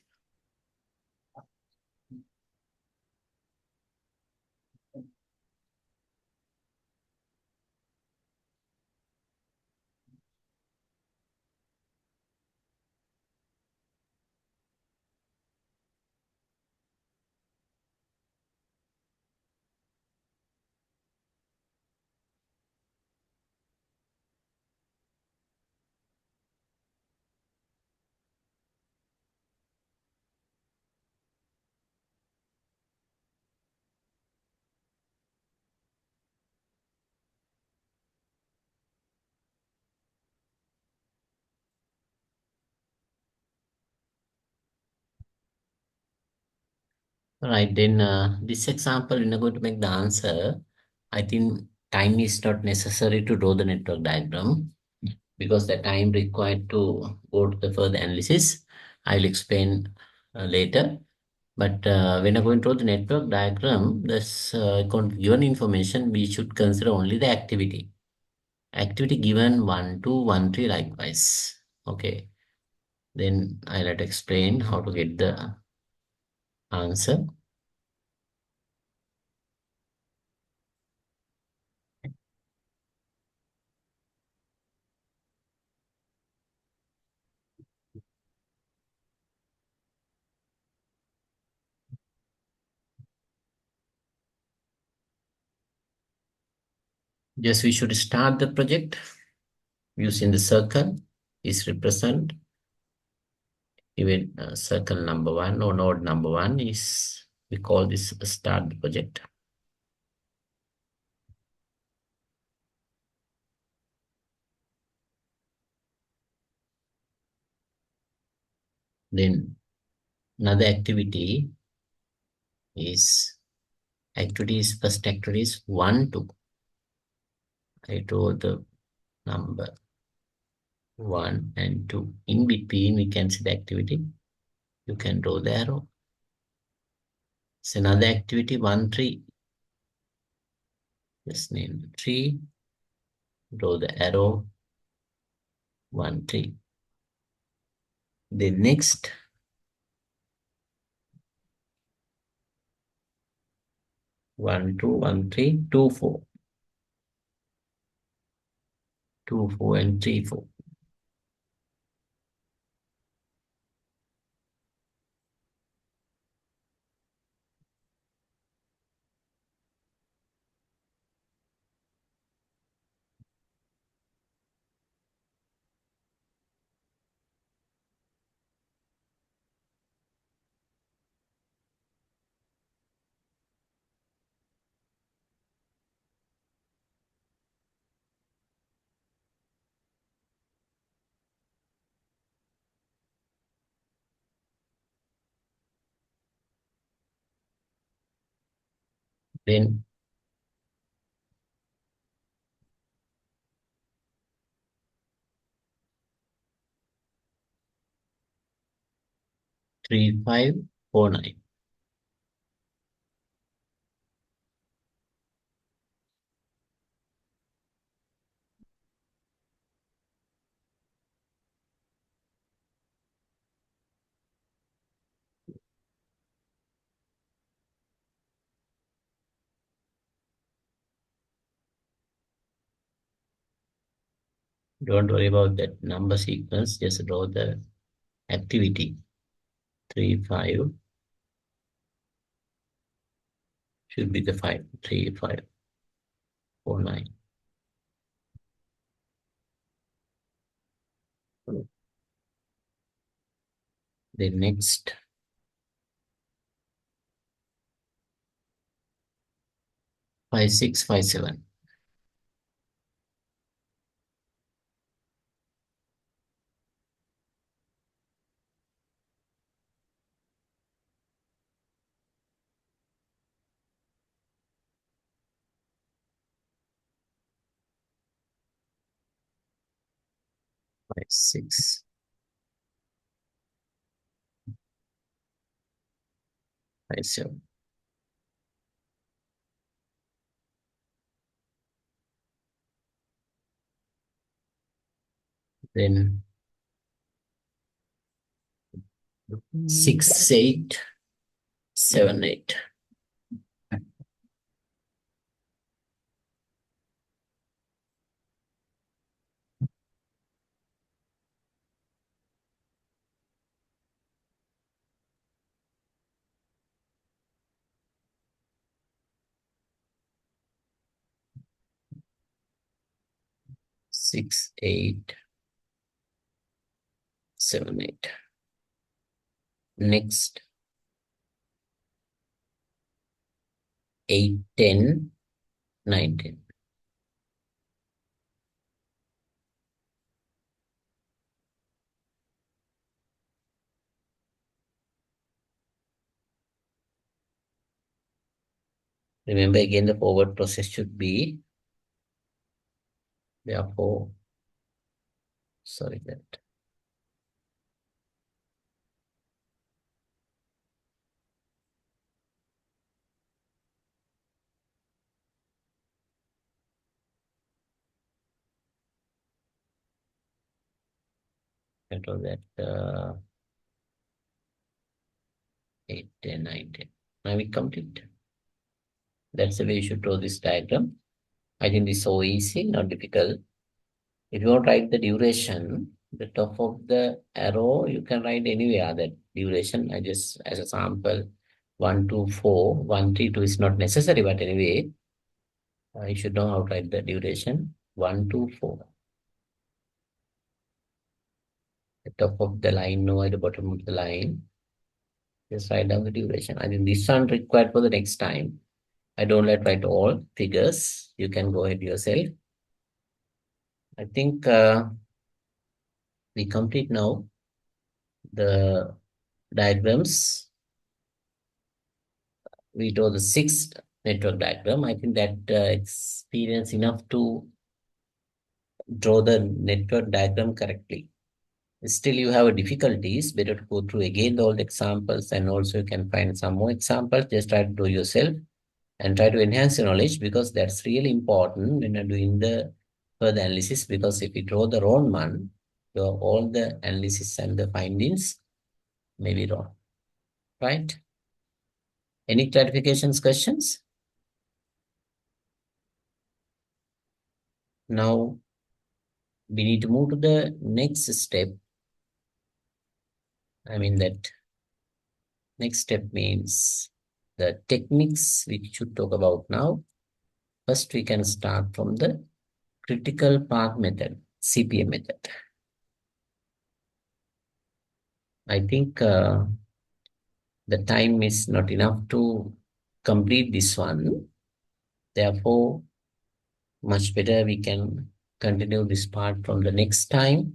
Right, then this example, when you're going to make the answer, I think time is not necessary to draw the network diagram because the time required to go to the further analysis, I'll explain later. But when you're going to draw the network diagram, this given information, we should consider only the activity. Activity given 1, 2, 1, 3 likewise. Okay, then I'll have to explain how to get the answer. Just we should start the project using the circle is represent even circle number 1 or node number 1 is we call this start the project. Then another activity is first activity is 1, 2. I draw the number 1 and 2. In between we can see the activity. You can draw the arrow. It's another activity 1, 3. Just name the tree. Draw the arrow 1, 3. The next 1, 2, 1, 3, 2, 4. 2, 4 and 3, 4. Then 3, 5, 4, 9. Don't worry about that number sequence. Just draw the activity. 3, 5 should be the 5. 3, 5, 4, 9. The next 5, 6, 5, 7. 5, 6, 5, 7. Then 6, 8, 7, 8. Six, 8, 7, 8. Next, 8, 10, 9, 10. Remember again, the forward process should be, therefore, sorry that. Control that 8, 10, 9, 10. Now we complete. That's the way you should draw this diagram. I think this is so easy, not difficult. If you want to write the duration, the top of the arrow, you can write anywhere that duration. I just, as a sample, 1, 2, 4, 1, 3, 2 is not necessary, but anyway, you should know how to write the duration. 1, 2, 4. The top of the line, no, at the bottom of the line. Just write down the duration. I think this one required for the next time. I don't let write all figures. You can go ahead yourself. I think we complete now the diagrams. We draw the sixth network diagram. I think that experience enough to draw the network diagram correctly. Still, you have difficulties. Better to go through again all the examples, and also you can find some more examples. Just try to do yourself and try to enhance your knowledge, because that's really important when you're doing the further analysis. Because if you draw the wrong one, your all the analysis and the findings may be wrong. Right? Any clarifications, questions? Now we need to move to the next step. I mean that next step means the techniques we should talk about now. First, we can start from the critical path method, CPM method. I think the time is not enough to complete this one. Therefore, much better we can continue this part from the next time.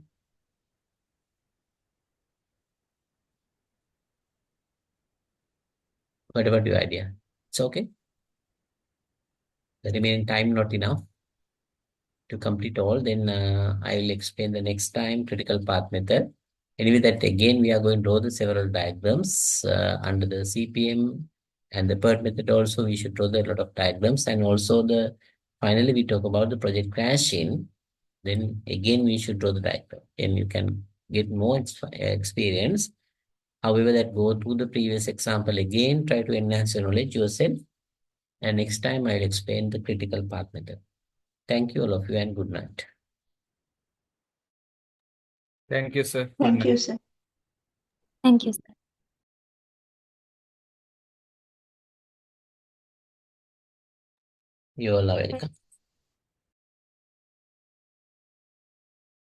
What about your idea? It's okay? The remaining time not enough to complete all, then I will explain the next time critical path method. Anyway, that again, we are going to draw the several diagrams under the CPM and the PERT method also. We should draw a lot of diagrams, and also finally we talk about the project crashing. Then again, we should draw the diagram, and you can get more experience. However, that go through the previous example again, try to enhance your knowledge yourself. And next time I'll explain the critical path method. Thank you all of you, and good night. Thank you, sir. Thank you, sir. Thank you, sir. You all are welcome.